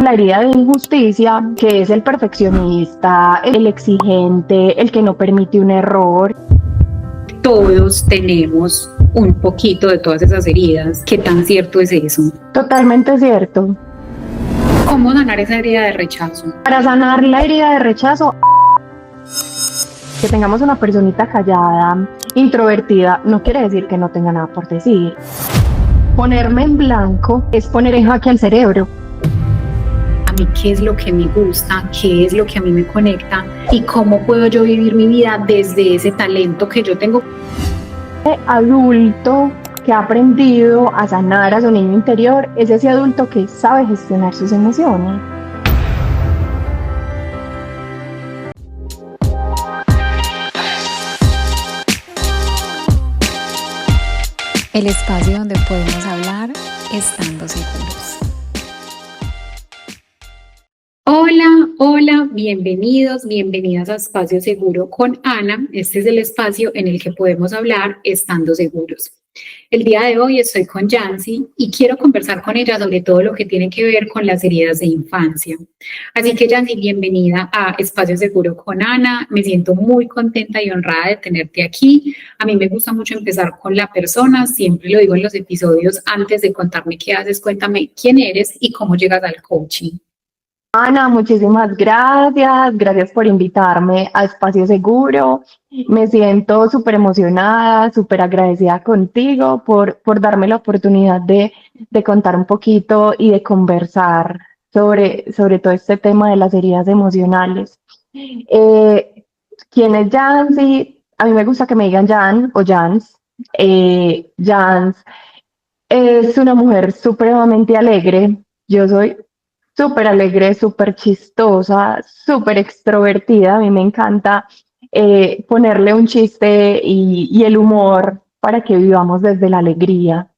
La herida de injusticia, que es el perfeccionista, el exigente, el que no permite un error. Todos tenemos un poquito de todas esas heridas. ¿Qué tan cierto es eso? Totalmente cierto. ¿Cómo sanar esa herida de rechazo? Para sanar la herida de rechazo, que tengamos una personita callada, introvertida, no quiere decir que no tenga nada por decir. Ponerme en blanco es poner en jaque al cerebro. A mí, ¿qué es lo que me gusta? ¿Qué es lo que a mí me conecta? ¿Y cómo puedo yo vivir mi vida desde ese talento que yo tengo? Adulto que ha aprendido a sanar a su niño interior es ese adulto que sabe gestionar sus emociones. El espacio donde podemos hablar estando seguros. Hola, bienvenidos, bienvenidas a Espacio Seguro con Ana. Este es el espacio en el que podemos hablar estando seguros. El día de hoy estoy con Yancy y quiero conversar con ella sobre todo lo que tiene que ver con las heridas de infancia. Así que Yancy, bienvenida a Espacio Seguro con Ana. Me siento muy contenta y honrada de tenerte aquí. A mí me gusta mucho empezar con la persona, siempre lo digo en los episodios, antes de contarme qué haces, cuéntame quién eres y cómo llegas al coaching. Ana, muchísimas gracias por invitarme a Espacio Seguro. Me siento súper emocionada, súper agradecida contigo por darme la oportunidad de contar un poquito y de conversar sobre todo este tema de las heridas emocionales. ¿Quién es Jancy? A mí me gusta que me digan Jan o Jans. Jans es una mujer supremamente alegre. Yo soy súper alegre, súper chistosa, súper extrovertida. A mí me encanta ponerle un chiste y el humor para que vivamos desde la alegría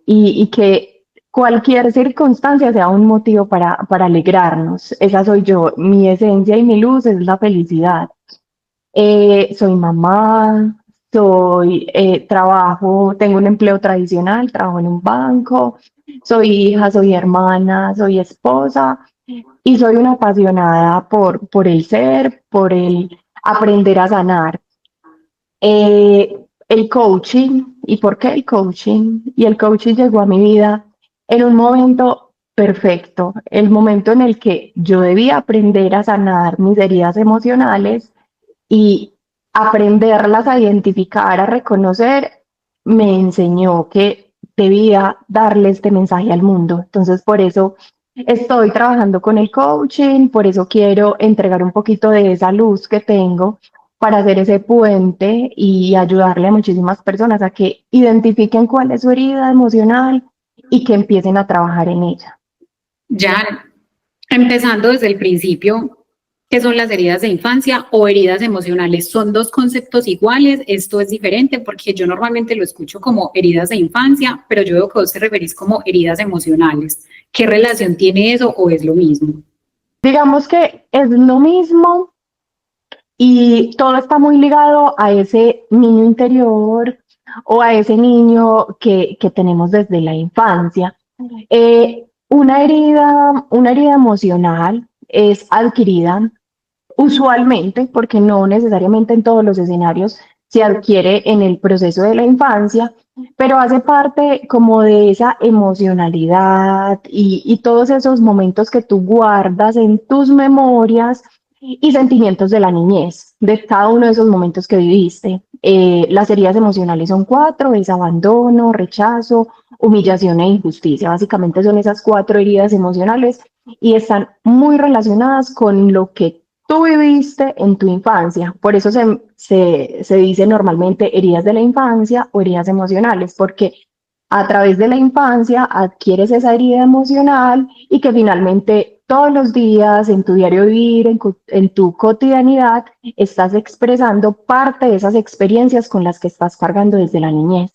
y que cualquier circunstancia sea un motivo para alegrarnos. Esa soy yo. Mi esencia y mi luz es la felicidad. Soy mamá, tengo un empleo tradicional, trabajo en un banco, soy hija, soy hermana, soy esposa y soy una apasionada por el ser, por el aprender a sanar. El coaching, ¿y por qué el coaching? Y el coaching llegó a mi vida en un momento perfecto, el momento en el que yo debía aprender a sanar mis heridas emocionales y aprenderlas a identificar, a reconocer, me enseñó que debía darle este mensaje al mundo. Entonces, por eso estoy trabajando con el coaching, por eso quiero entregar un poquito de esa luz que tengo para hacer ese puente y ayudarle a muchísimas personas a que identifiquen cuál es su herida emocional y que empiecen a trabajar en ella. Ya, empezando desde el principio, ¿qué son las heridas de infancia o heridas emocionales? ¿Son dos conceptos iguales? ¿Esto es diferente? Porque yo normalmente lo escucho como heridas de infancia, pero yo veo que vos te referís como heridas emocionales. ¿Qué relación tiene eso o es lo mismo? Digamos que es lo mismo y todo está muy ligado a ese niño interior o a ese niño que tenemos desde la infancia. Una herida emocional es adquirida usualmente, porque no necesariamente en todos los escenarios se adquiere en el proceso de la infancia, pero hace parte como de esa emocionalidad y todos esos momentos que tú guardas en tus memorias y sentimientos de la niñez, de cada uno de esos momentos que viviste. Las heridas emocionales son cuatro: es abandono, rechazo, humillación e injusticia. Básicamente son esas cuatro heridas emocionales y están muy relacionadas con lo que tú viviste en tu infancia. Por eso se dice normalmente heridas de la infancia o heridas emocionales, porque a través de la infancia adquieres esa herida emocional y que finalmente todos los días en tu diario vivir, en tu cotidianidad, estás expresando parte de esas experiencias con las que estás cargando desde la niñez.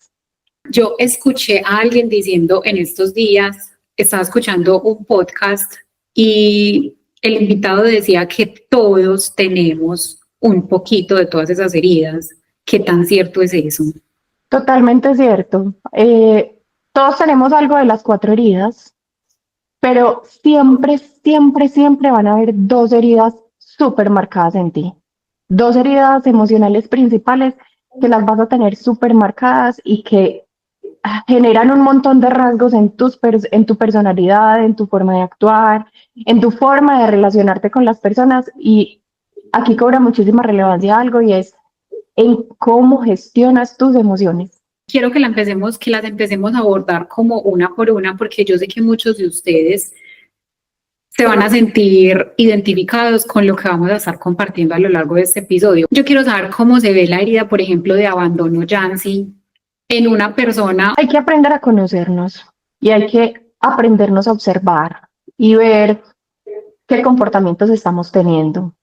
Yo escuché a alguien diciendo en estos días, estaba escuchando un podcast y el invitado decía que todos tenemos un poquito de todas esas heridas. ¿Qué tan cierto es eso? Totalmente cierto. Todos tenemos algo de las cuatro heridas. pero siempre, siempre, siempre van a haber dos heridas súper marcadas en ti, dos heridas emocionales principales que las vas a tener súper marcadas y que generan un montón de rasgos en, en tu personalidad, en tu forma de actuar, en tu forma de relacionarte con las personas. Y aquí cobra muchísima relevancia algo y es en cómo gestionas tus emociones. Quiero que las empecemos a abordar como una por una, porque yo sé que muchos de ustedes se van a sentir identificados con lo que vamos a estar compartiendo a lo largo de este episodio. Yo quiero saber cómo se ve la herida, por ejemplo, de abandono, Yancy, en una persona. Hay que aprender a conocernos y hay que aprendernos a observar y ver qué comportamientos estamos teniendo.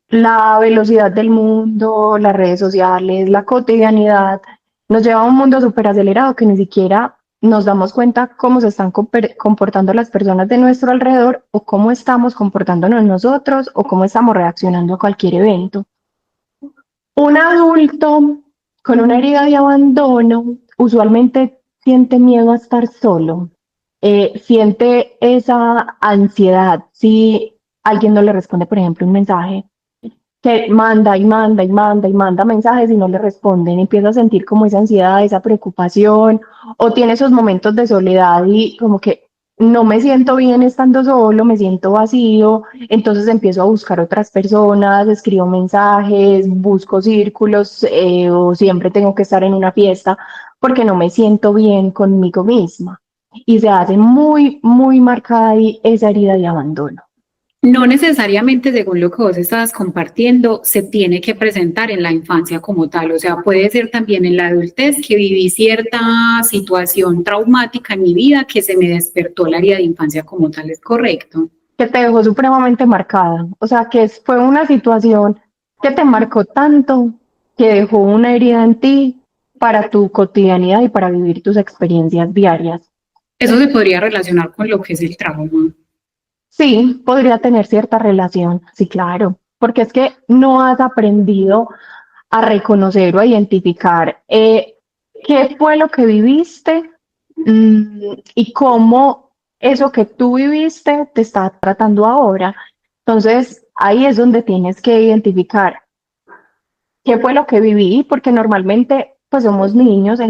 La velocidad del mundo, las redes sociales, la cotidianidad, nos lleva a un mundo súper acelerado que ni siquiera nos damos cuenta cómo se están comportando las personas de nuestro alrededor o cómo estamos comportándonos nosotros o cómo estamos reaccionando a cualquier evento. Un adulto con una herida de abandono usualmente siente miedo a estar solo, siente esa ansiedad si alguien no le responde, por ejemplo, un mensaje, que manda y manda y manda y manda mensajes y no le responden, empieza a sentir como esa ansiedad, esa preocupación, o tiene esos momentos de soledad y como que no me siento bien estando solo, me siento vacío, entonces empiezo a buscar otras personas, escribo mensajes, busco círculos, o siempre tengo que estar en una fiesta porque no me siento bien conmigo misma. Y se hace muy, muy marcada ahí esa herida de abandono. No necesariamente, según lo que vos estabas compartiendo, se tiene que presentar en la infancia como tal. O sea, puede ser también en la adultez que viví cierta situación traumática en mi vida que se me despertó la herida de infancia como tal. ¿Es correcto? Que te dejó supremamente marcada. O sea, que fue una situación que te marcó tanto que dejó una herida en ti para tu cotidianidad y para vivir tus experiencias diarias. Eso se podría relacionar con lo que es el trauma. Sí, podría tener cierta relación, sí, claro, porque es que no has aprendido a reconocer o a identificar qué fue lo que viviste, y cómo eso que tú viviste te está tratando ahora. Entonces, ahí es donde tienes que identificar qué fue lo que viví, porque normalmente pues somos niños,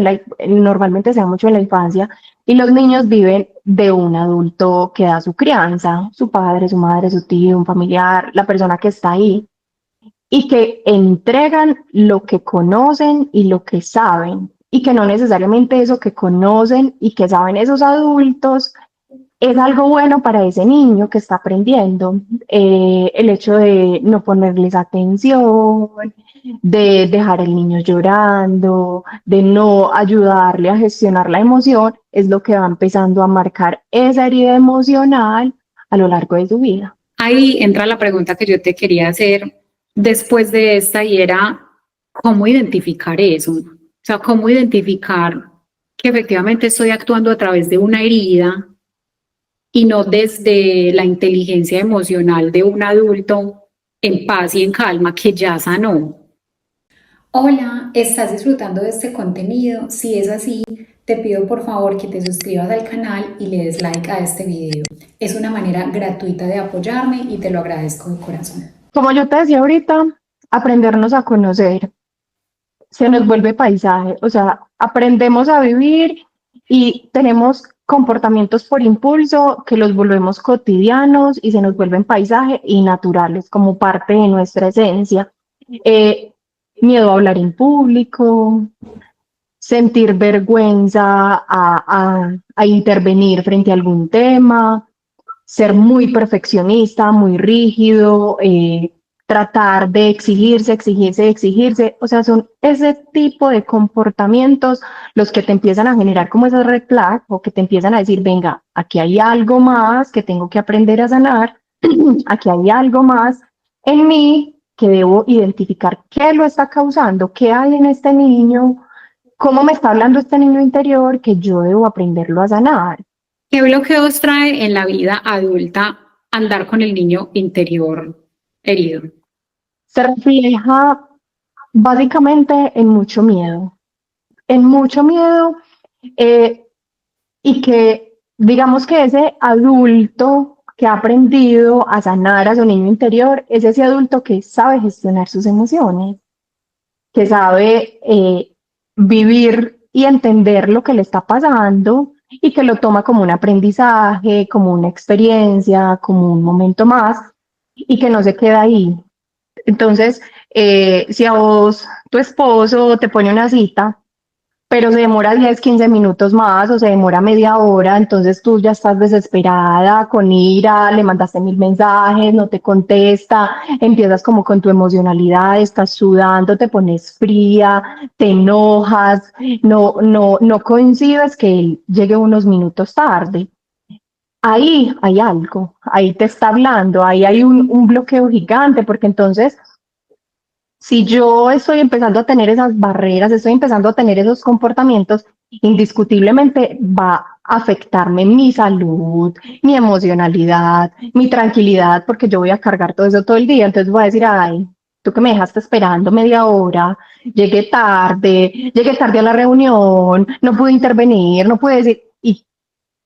normalmente se da mucho en la infancia, y los niños viven de un adulto que da su crianza, su padre, su madre, su tío, un familiar, la persona que está ahí, y que entregan lo que conocen y lo que saben, y que no necesariamente eso que conocen y que saben esos adultos es algo bueno para ese niño que está aprendiendo. El hecho de no ponerles atención, de dejar al niño llorando, de no ayudarle a gestionar la emoción, es lo que va empezando a marcar esa herida emocional a lo largo de su vida. Ahí entra la pregunta que yo te quería hacer después de esta y era, ¿cómo identificar eso? O sea, ¿cómo identificar que efectivamente estoy actuando a través de una herida y no desde la inteligencia emocional de un adulto en paz y en calma que ya sanó? Hola, ¿estás disfrutando de este contenido? Si es así, te pido por favor que te suscribas al canal y le des like a este video. Es una manera gratuita de apoyarme y te lo agradezco de corazón. Como yo te decía ahorita, aprendernos a conocer se nos vuelve paisaje, o sea, aprendemos a vivir y tenemos comportamientos por impulso que los volvemos cotidianos y se nos vuelven paisaje y naturales como parte de nuestra esencia. Eh, Miedo a hablar en público, sentir vergüenza a intervenir frente a algún tema, ser muy perfeccionista, muy rígido, tratar de exigirse, exigirse, exigirse. O sea, son ese tipo de comportamientos los que te empiezan a generar como esas red flags o que te empiezan a decir, venga, aquí hay algo más que tengo que aprender a sanar, aquí hay algo más en mí que debo identificar qué lo está causando, qué hay en este niño, cómo me está hablando este niño interior que yo debo aprenderlo a sanar. ¿Qué bloqueos trae en la vida adulta andar con el niño interior herido? Se refleja básicamente en mucho miedo, y que digamos que ese adulto que ha aprendido a sanar a su niño interior es ese adulto que sabe gestionar sus emociones, que sabe vivir y entender lo que le está pasando y que lo toma como un aprendizaje, como una experiencia, como un momento más y que no se queda ahí. Entonces, si a vos, tu esposo te pone una cita, pero se demora 10, 15 minutos más o se demora media hora, entonces tú ya estás desesperada, con ira, le mandaste 1000 mensajes, no te contesta, empiezas como con tu emocionalidad, estás sudando, te pones fría, te enojas, no concibes que él llegue unos minutos tarde. Ahí hay algo, ahí te está hablando, ahí hay un bloqueo gigante, porque entonces si yo estoy empezando a tener esas barreras, estoy empezando a tener esos comportamientos, indiscutiblemente va a afectarme mi salud, mi emocionalidad, mi tranquilidad, porque yo voy a cargar todo eso todo el día. Entonces voy a decir, ay, tú que me dejaste esperando media hora, llegué tarde a la reunión, no pude intervenir, no pude decir, y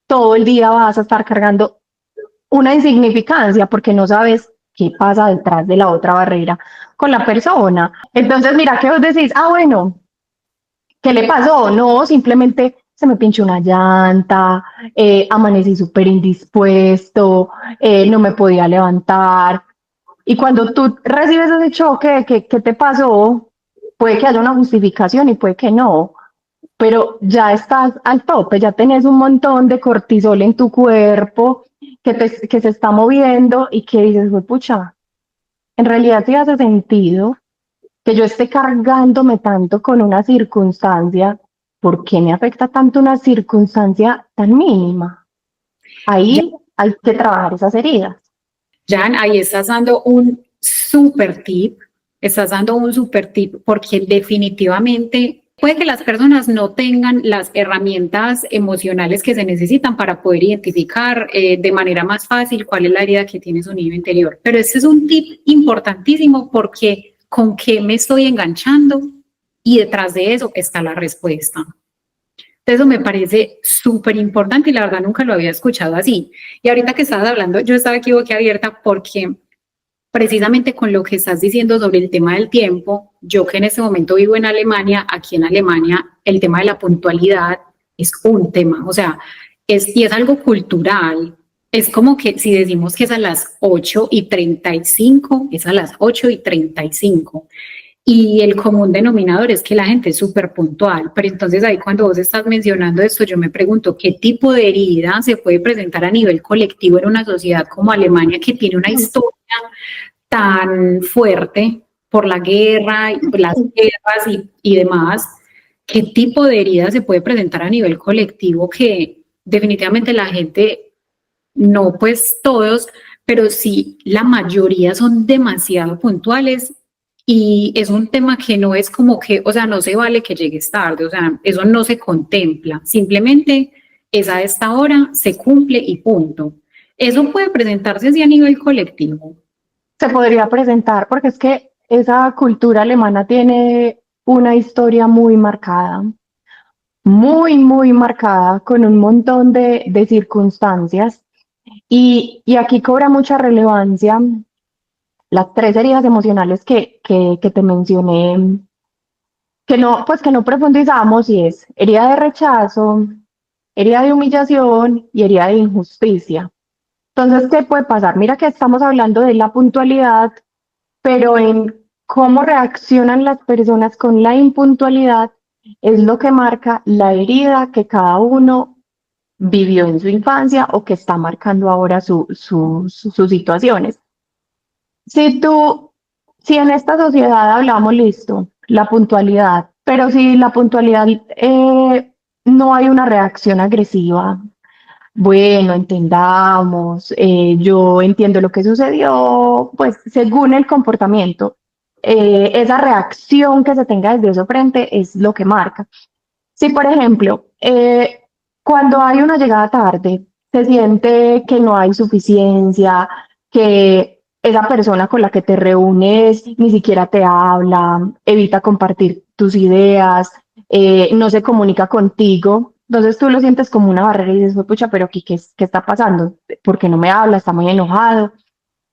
todo el día vas a estar cargando una insignificancia porque no sabes qué pasa detrás de la otra barrera con la persona. Entonces, mira que vos decís, ah, bueno, ¿qué le pasó? No, simplemente se me pinchó una llanta, amanecí súper indispuesto, no me podía levantar. Y cuando tú recibes ese choque, ¿qué te pasó? Puede que haya una justificación y puede que no, pero ya estás al tope, ya tenés un montón de cortisol en tu cuerpo que se está moviendo y que dices, pucha, en realidad sí hace sentido que yo esté cargándome tanto con una circunstancia. ¿Por qué me afecta tanto una circunstancia tan mínima? Ya, Ahí hay que trabajar esas heridas. Jan, ahí estás dando un súper tip, estás dando un súper tip porque definitivamente puede que las personas no tengan las herramientas emocionales que se necesitan para poder identificar de manera más fácil cuál es la herida que tiene su niño interior. Pero este es un tip importantísimo porque con qué me estoy enganchando y detrás de eso está la respuesta. Eso me parece súper importante y la verdad nunca lo había escuchado así. Y ahorita que estabas hablando, yo estaba aquí boquiabierta porque precisamente con lo que estás diciendo sobre el tema del tiempo, yo que en este momento vivo en Alemania, aquí en Alemania el tema de la puntualidad es un tema, o sea, y es algo cultural. Es como que si decimos que es a las 8:35, es a las 8:35. Y el común denominador es que la gente es súper puntual, pero entonces ahí cuando vos estás mencionando esto, yo me pregunto qué tipo de herida se puede presentar a nivel colectivo en una sociedad como Alemania que tiene una historia tan fuerte por la guerra, y por las guerras y demás. ¿Qué tipo de herida se puede presentar a nivel colectivo que definitivamente la gente, no pues todos, pero sí la mayoría son demasiado puntuales? Y es un tema que no es como que, o sea, no se vale que llegues tarde, o sea, eso no se contempla, simplemente es a esta hora, se cumple y punto. Eso puede presentarse así a nivel colectivo. Se podría presentar porque es que esa cultura alemana tiene una historia muy marcada, con un montón de circunstancias. Y aquí cobra mucha relevancia las tres heridas emocionales que te mencioné, que no profundizamos, y es herida de rechazo, herida de humillación y herida de injusticia. Entonces, ¿qué puede pasar? Mira que estamos hablando de la puntualidad, pero en cómo reaccionan las personas con la impuntualidad es lo que marca la herida que cada uno vivió en su infancia o que está marcando ahora sus situaciones. Si tú, si en esta sociedad hablamos, listo, la puntualidad, pero si la puntualidad no hay una reacción agresiva, bueno, entendamos, yo entiendo lo que sucedió, pues según el comportamiento, esa reacción que se tenga desde ese frente es lo que marca. Si, por ejemplo, cuando hay una llegada tarde, se siente que no hay suficiencia, que esa persona con la que te reúnes ni siquiera te habla, evita compartir tus ideas, no se comunica contigo. Entonces tú lo sientes como una barrera y dices, pucha, pero aquí, ¿qué está pasando? ¿Por qué no me habla? Está muy enojado.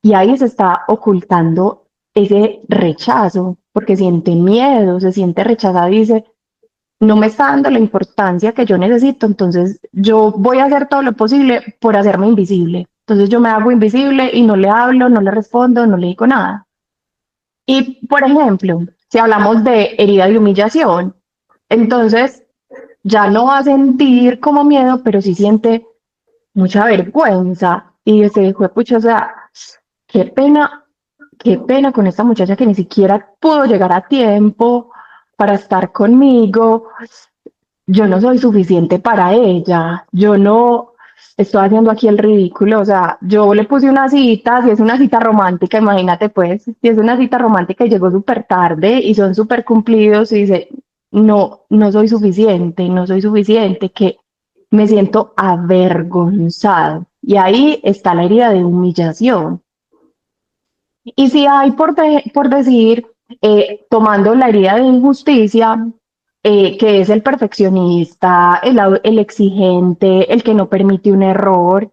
Y ahí se está ocultando ese rechazo, porque siente miedo, se siente rechazado y dice, no me está dando la importancia que yo necesito, entonces yo voy a hacer todo lo posible por hacerme invisible. Entonces yo me hago invisible y no le hablo, no le respondo, no le digo nada. Y, por ejemplo, si hablamos de herida de humillación, entonces ya no va a sentir como miedo, pero sí siente mucha vergüenza y dice, pucha, o sea, qué pena, qué pena con esta muchacha que ni siquiera pudo llegar a tiempo para estar conmigo. Yo no soy suficiente para ella, yo no estoy haciendo aquí el ridículo, o sea, yo le puse una cita, si es una cita romántica, imagínate pues, si es una cita romántica y llegó súper tarde y son súper cumplidos y dice, no, no soy suficiente, no soy suficiente, que me siento avergonzado. Y ahí está la herida de humillación. Y si hay por decir, tomando la herida de injusticia, que es el perfeccionista, el exigente, el que no permite un error,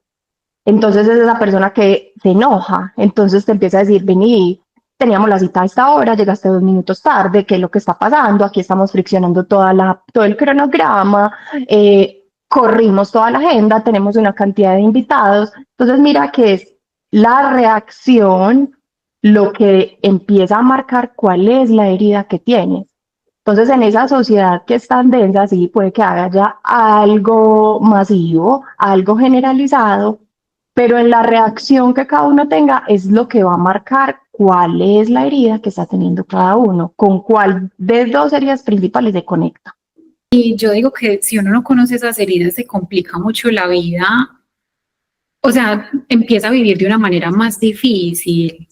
entonces es esa persona que se enoja, entonces te empieza a decir, vení, teníamos la cita a esta hora, llegaste 2 minutos tarde, ¿qué es lo que está pasando? Aquí estamos friccionando todo el cronograma, corrimos toda la agenda, tenemos una cantidad de invitados, entonces mira que es la reacción lo que empieza a marcar cuál es la herida que tienes. Entonces, en esa sociedad que es tan densa, sí puede que haya algo masivo, algo generalizado, pero en la reacción que cada uno tenga es lo que va a marcar cuál es la herida que está teniendo cada uno, con cuál de dos heridas principales se conecta. Y yo digo que si uno no conoce esas heridas, se complica mucho la vida. O sea, empieza a vivir de una manera más difícil,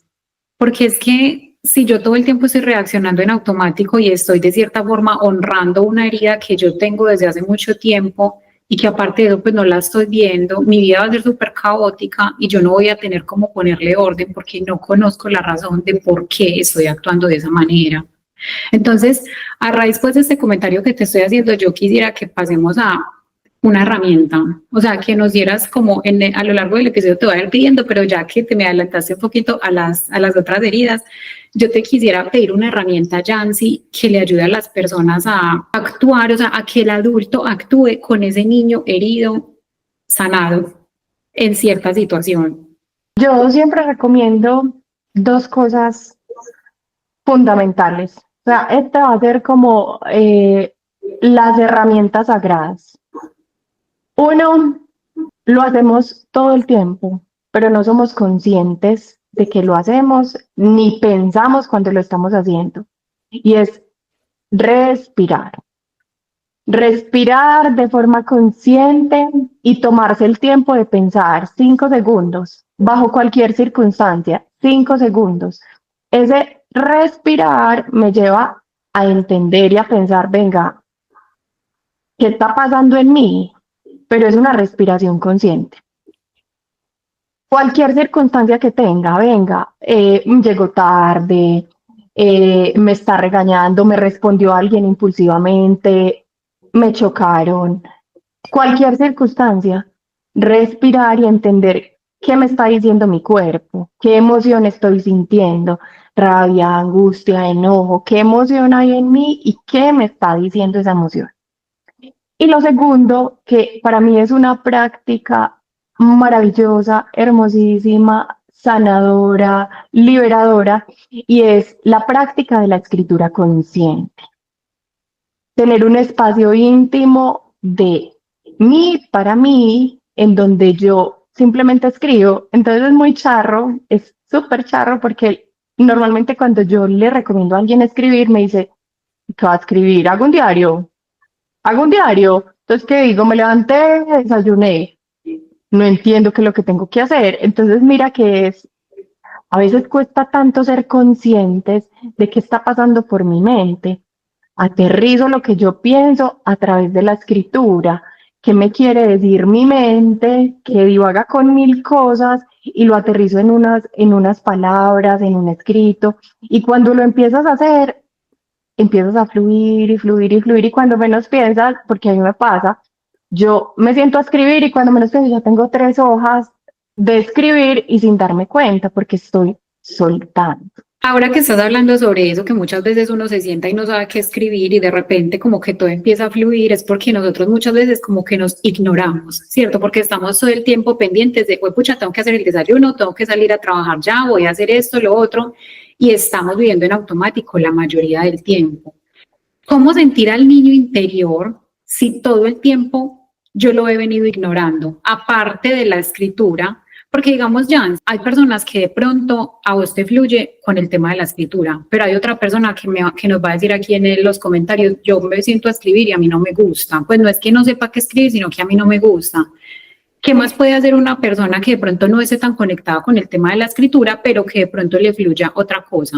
porque es que si yo todo el tiempo estoy reaccionando en automático y estoy de cierta forma honrando una herida que yo tengo desde hace mucho tiempo y que aparte de eso pues no la estoy viendo, mi vida va a ser súper caótica y yo no voy a tener cómo ponerle orden porque no conozco la razón de por qué estoy actuando de esa manera. Entonces, a raíz pues de este comentario que te estoy haciendo, yo quisiera que pasemos a una herramienta, o sea, que nos dieras como a lo largo del episodio te voy a ir pidiendo, pero ya que te me adelantaste un poquito a las otras heridas, yo te quisiera pedir una herramienta, Yancy, que le ayude a las personas a actuar, o sea, a que el adulto actúe con ese niño herido, sanado en cierta situación. Yo siempre recomiendo dos cosas fundamentales. O sea, esta va a ser como las herramientas sagradas. Uno, lo hacemos todo el tiempo, pero no somos conscientes de que lo hacemos ni pensamos cuando lo estamos haciendo. Y es respirar. Respirar de forma consciente y tomarse el tiempo de pensar 5 segundos, bajo cualquier circunstancia, 5 segundos. Ese respirar me lleva a entender y a pensar, venga, ¿qué está pasando en mí? Pero es una respiración consciente. Cualquier circunstancia que tenga, venga, llegó tarde, me está regañando, me respondió alguien impulsivamente, me chocaron, cualquier circunstancia, respirar y entender qué me está diciendo mi cuerpo, qué emoción estoy sintiendo, rabia, angustia, enojo, qué emoción hay en mí y qué me está diciendo esa emoción. Y lo segundo, que para mí es una práctica maravillosa, hermosísima, sanadora, liberadora, y es la práctica de la escritura consciente. Tener un espacio íntimo de mí, para mí, en donde yo simplemente escribo. Entonces es muy charro, es súper charro, porque normalmente cuando yo le recomiendo a alguien escribir, me dice, ¿qué va a escribir? ¿Hago un diario? ¿Hago un diario? Entonces, ¿qué digo? Me levanté, desayuné, no entiendo qué es lo que tengo que hacer. Entonces, mira que a veces cuesta tanto ser conscientes de qué está pasando por mi mente. Aterrizo lo que yo pienso a través de la escritura, qué me quiere decir mi mente, que divaga con mil cosas y lo aterrizo en unas palabras, en un escrito. Y cuando lo empiezas a hacer, empiezas a fluir y fluir y fluir y cuando menos piensas, porque a mí me pasa, Yo me siento a escribir y cuando menos pienso ya tengo 3 hojas de escribir y sin darme cuenta porque estoy soltando. Ahora que estás hablando sobre eso, que muchas veces uno se sienta y no sabe qué escribir y de repente como que todo empieza a fluir, es porque nosotros muchas veces como que nos ignoramos, ¿cierto? Porque estamos todo el tiempo pendientes de, pues pucha, tengo que hacer el desayuno, tengo que salir a trabajar ya, voy a hacer esto, lo otro, y estamos viviendo en automático la mayoría del tiempo. ¿Cómo sentir al niño interior si todo el tiempo yo lo he venido ignorando? Aparte de la escritura, porque digamos, Jan, hay personas que de pronto a vos te fluye con el tema de la escritura, pero hay otra persona que nos va a decir aquí en los comentarios, yo me siento a escribir y a mí no me gusta. Pues no es que no sepa qué escribir, sino que a mí no me gusta. ¿Qué más puede hacer una persona que de pronto no esté tan conectada con el tema de la escritura, pero que de pronto le fluya otra cosa?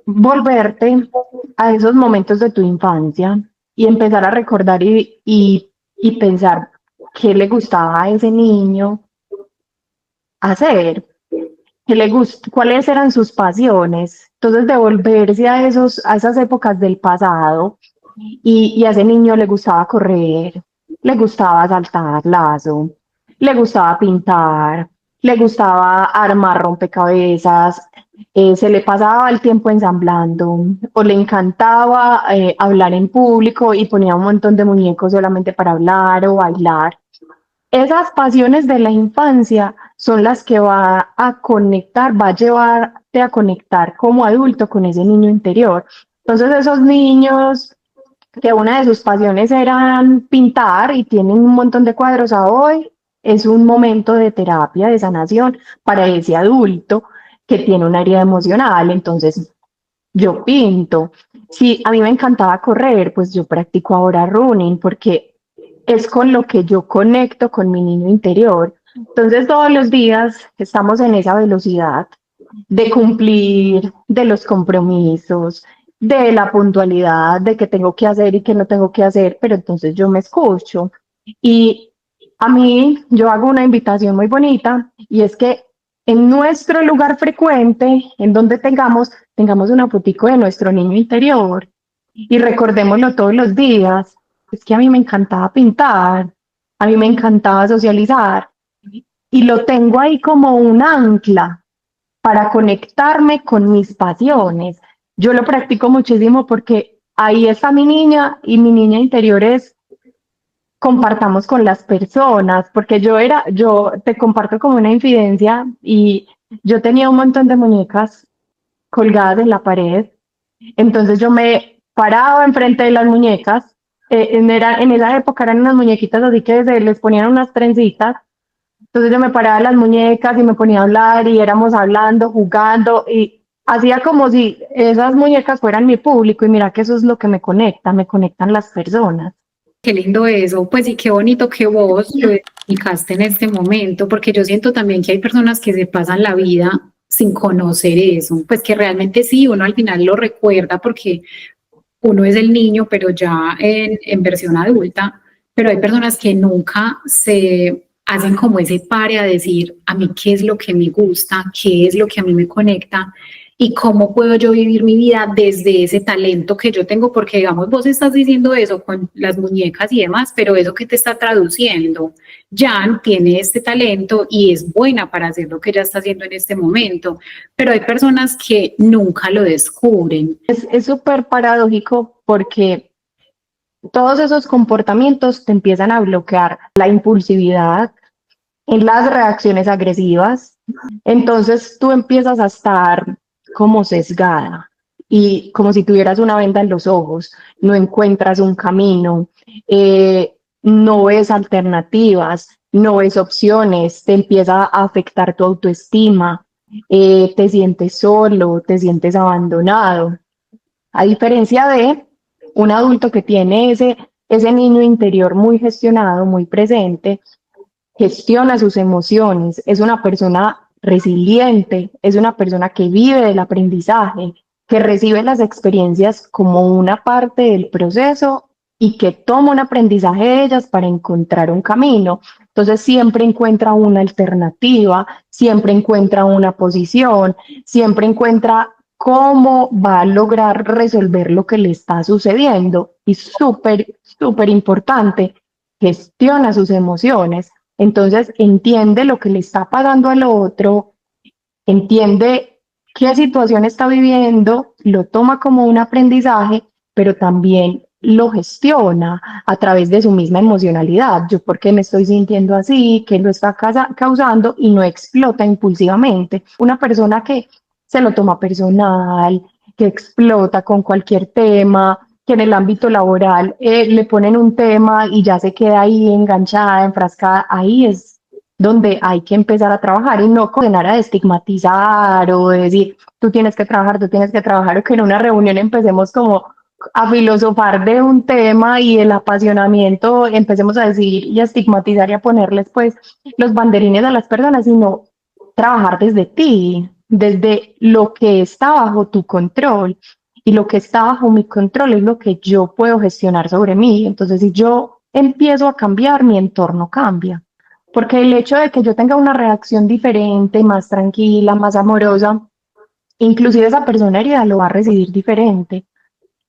Volverte a esos momentos de tu infancia y empezar a recordar y pensar qué le gustaba a ese niño hacer, cuáles eran sus pasiones. Entonces, devolverse a esas épocas del pasado y a ese niño le gustaba correr, le gustaba saltar lazo, le gustaba pintar, le gustaba armar rompecabezas, se le pasaba el tiempo ensamblando o le encantaba hablar en público y ponía un montón de muñecos solamente para hablar o bailar. Esas pasiones de la infancia son las que va a conectar, va a llevarte a conectar como adulto con ese niño interior. Entonces esos niños que una de sus pasiones eran pintar y tienen un montón de cuadros a hoy, es un momento de terapia, de sanación para ese adulto que tiene una herida emocional. Entonces yo pinto. Si a mí me encantaba correr, pues yo practico ahora running porque es con lo que yo conecto con mi niño interior. Entonces todos los días estamos en esa velocidad de cumplir, de los compromisos, de la puntualidad, de qué tengo que hacer y qué no tengo que hacer, pero entonces yo me escucho. Y a mí yo hago una invitación muy bonita y es que en nuestro lugar frecuente, en donde tengamos una fotico de nuestro niño interior y recordémoslo todos los días. Es que a mí me encantaba pintar, a mí me encantaba socializar y lo tengo ahí como un ancla para conectarme con mis pasiones. Yo lo practico muchísimo porque ahí está mi niña y mi niña interior es compartamos con las personas, porque yo te comparto como una infidencia y yo tenía un montón de muñecas colgadas en la pared, entonces yo me paraba enfrente de las muñecas, en esa época eran unas muñequitas así que se les ponían unas trencitas, entonces yo me paraba de las muñecas y me ponía a hablar y éramos hablando, jugando y hacía como si esas muñecas fueran mi público y mira que eso es lo que me conectan las personas. Qué lindo eso, pues y qué bonito que vos lo explicaste en este momento, porque yo siento también que hay personas que se pasan la vida sin conocer eso, pues que realmente sí, uno al final lo recuerda porque uno es el niño, pero ya en versión adulta, pero hay personas que nunca se hacen como ese pare a decir a mí qué es lo que me gusta, qué es lo que a mí me conecta y cómo puedo yo vivir mi vida desde ese talento que yo tengo, porque digamos vos estás diciendo eso con las muñecas y demás, pero eso que te está traduciendo, Jan tiene este talento y es buena para hacer lo que ella está haciendo en este momento, pero hay personas que nunca lo descubren. Es súper paradójico porque todos esos comportamientos te empiezan a bloquear la impulsividad en las reacciones agresivas. Entonces tú empiezas a estar como sesgada y como si tuvieras una venda en los ojos, no encuentras un camino, no ves alternativas, no ves opciones, te empieza a afectar tu autoestima, te sientes solo, te sientes abandonado. A diferencia de un adulto que tiene ese niño interior muy gestionado, muy presente, gestiona sus emociones, es una persona resiliente, es una persona que vive del aprendizaje, que recibe las experiencias como una parte del proceso y que toma un aprendizaje de ellas para encontrar un camino. Entonces siempre encuentra una alternativa, siempre encuentra una posición, siempre encuentra cómo va a lograr resolver lo que le está sucediendo. Y súper, súper importante gestiona sus emociones. Entonces entiende lo que le está pasando al otro, entiende qué situación está viviendo, lo toma como un aprendizaje, pero también lo gestiona a través de su misma emocionalidad. Yo, ¿por qué me estoy sintiendo así? ¿Qué lo está causando? Y no explota impulsivamente. Una persona que se lo toma personal, que explota con cualquier tema, que en el ámbito laboral le ponen un tema y ya se queda ahí enganchada, enfrascada, ahí es donde hay que empezar a trabajar y no condenar a estigmatizar o decir, tú tienes que trabajar, o que en una reunión empecemos como a filosofar de un tema y el apasionamiento empecemos a decir y a estigmatizar y a ponerles pues los banderines a las personas, sino trabajar desde ti, desde lo que está bajo tu control. Y lo que está bajo mi control es lo que yo puedo gestionar sobre mí. Entonces, si yo empiezo a cambiar, mi entorno cambia. Porque el hecho de que yo tenga una reacción diferente, más tranquila, más amorosa, inclusive esa persona herida lo va a recibir diferente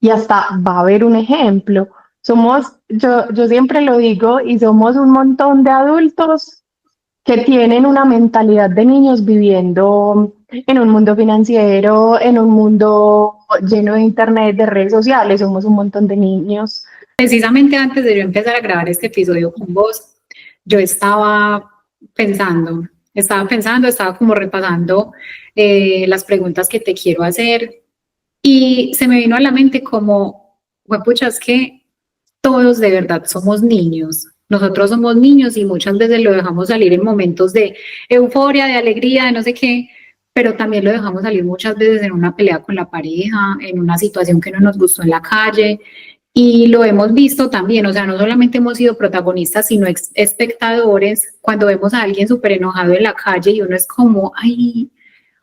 y hasta va a haber un ejemplo. Yo siempre lo digo, y somos un montón de adultos que tienen una mentalidad de niños viviendo en un mundo financiero, en un mundo lleno de internet, de redes sociales, somos un montón de niños. Precisamente antes de yo empezar a grabar este episodio con vos, yo estaba pensando, estaba como repasando las preguntas que te quiero hacer y se me vino a la mente como, pucha, es que todos de verdad somos niños. Nosotros somos niños y muchas veces lo dejamos salir en momentos de euforia, de alegría, de no sé qué, pero también lo dejamos salir muchas veces en una pelea con la pareja, en una situación que no nos gustó en la calle. Y lo hemos visto también, o sea, no solamente hemos sido protagonistas, sino espectadores cuando vemos a alguien súper enojado en la calle y uno es como, ay,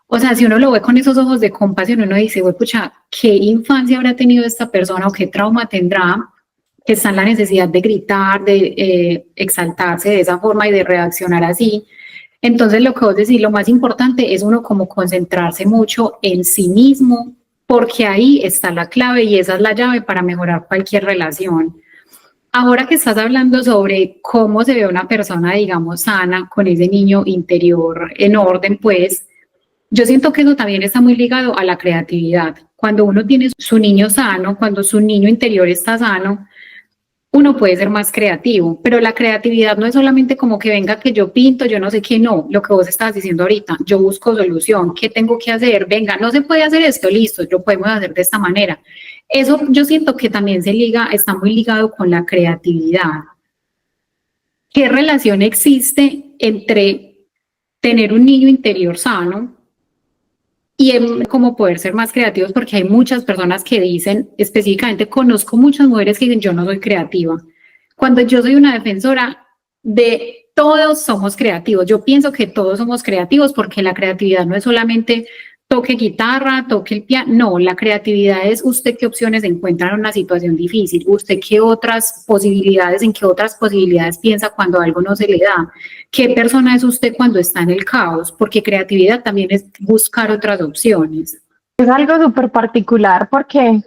o sea, si uno lo ve con esos ojos de compasión, uno dice, güey, pucha, ¿qué infancia habrá tenido esta persona o qué trauma tendrá? Que está en la necesidad de gritar, de exaltarse de esa forma y de reaccionar así. Entonces, lo que vos decís, lo más importante es uno como concentrarse mucho en sí mismo, porque ahí está la clave y esa es la llave para mejorar cualquier relación. Ahora que estás hablando sobre cómo se ve una persona, digamos, sana, con ese niño interior en orden, pues, yo siento que eso también está muy ligado a la creatividad. Cuando uno tiene su niño sano, cuando su niño interior está sano, uno puede ser más creativo, pero la creatividad no es solamente como que venga que yo pinto, yo no sé qué, no, lo que vos estabas diciendo ahorita, yo busco solución, ¿qué tengo que hacer? Venga, no se puede hacer esto, listo, lo podemos hacer de esta manera. Eso yo siento que también está muy ligado con la creatividad. ¿Qué relación existe entre tener un niño interior sano y cómo poder ser más creativos? Porque hay muchas personas que dicen, específicamente conozco muchas mujeres que dicen yo no soy creativa, cuando yo soy una defensora de todos somos creativos. Yo pienso que todos somos creativos porque la creatividad no es solamente toque guitarra, toque el piano, no, la creatividad es usted qué opciones encuentra en una situación difícil, usted qué otras posibilidades, en qué otras posibilidades piensa cuando algo no se le da. ¿Qué persona es usted cuando está en el caos? Porque creatividad también es buscar otras opciones. Es algo súper particular porque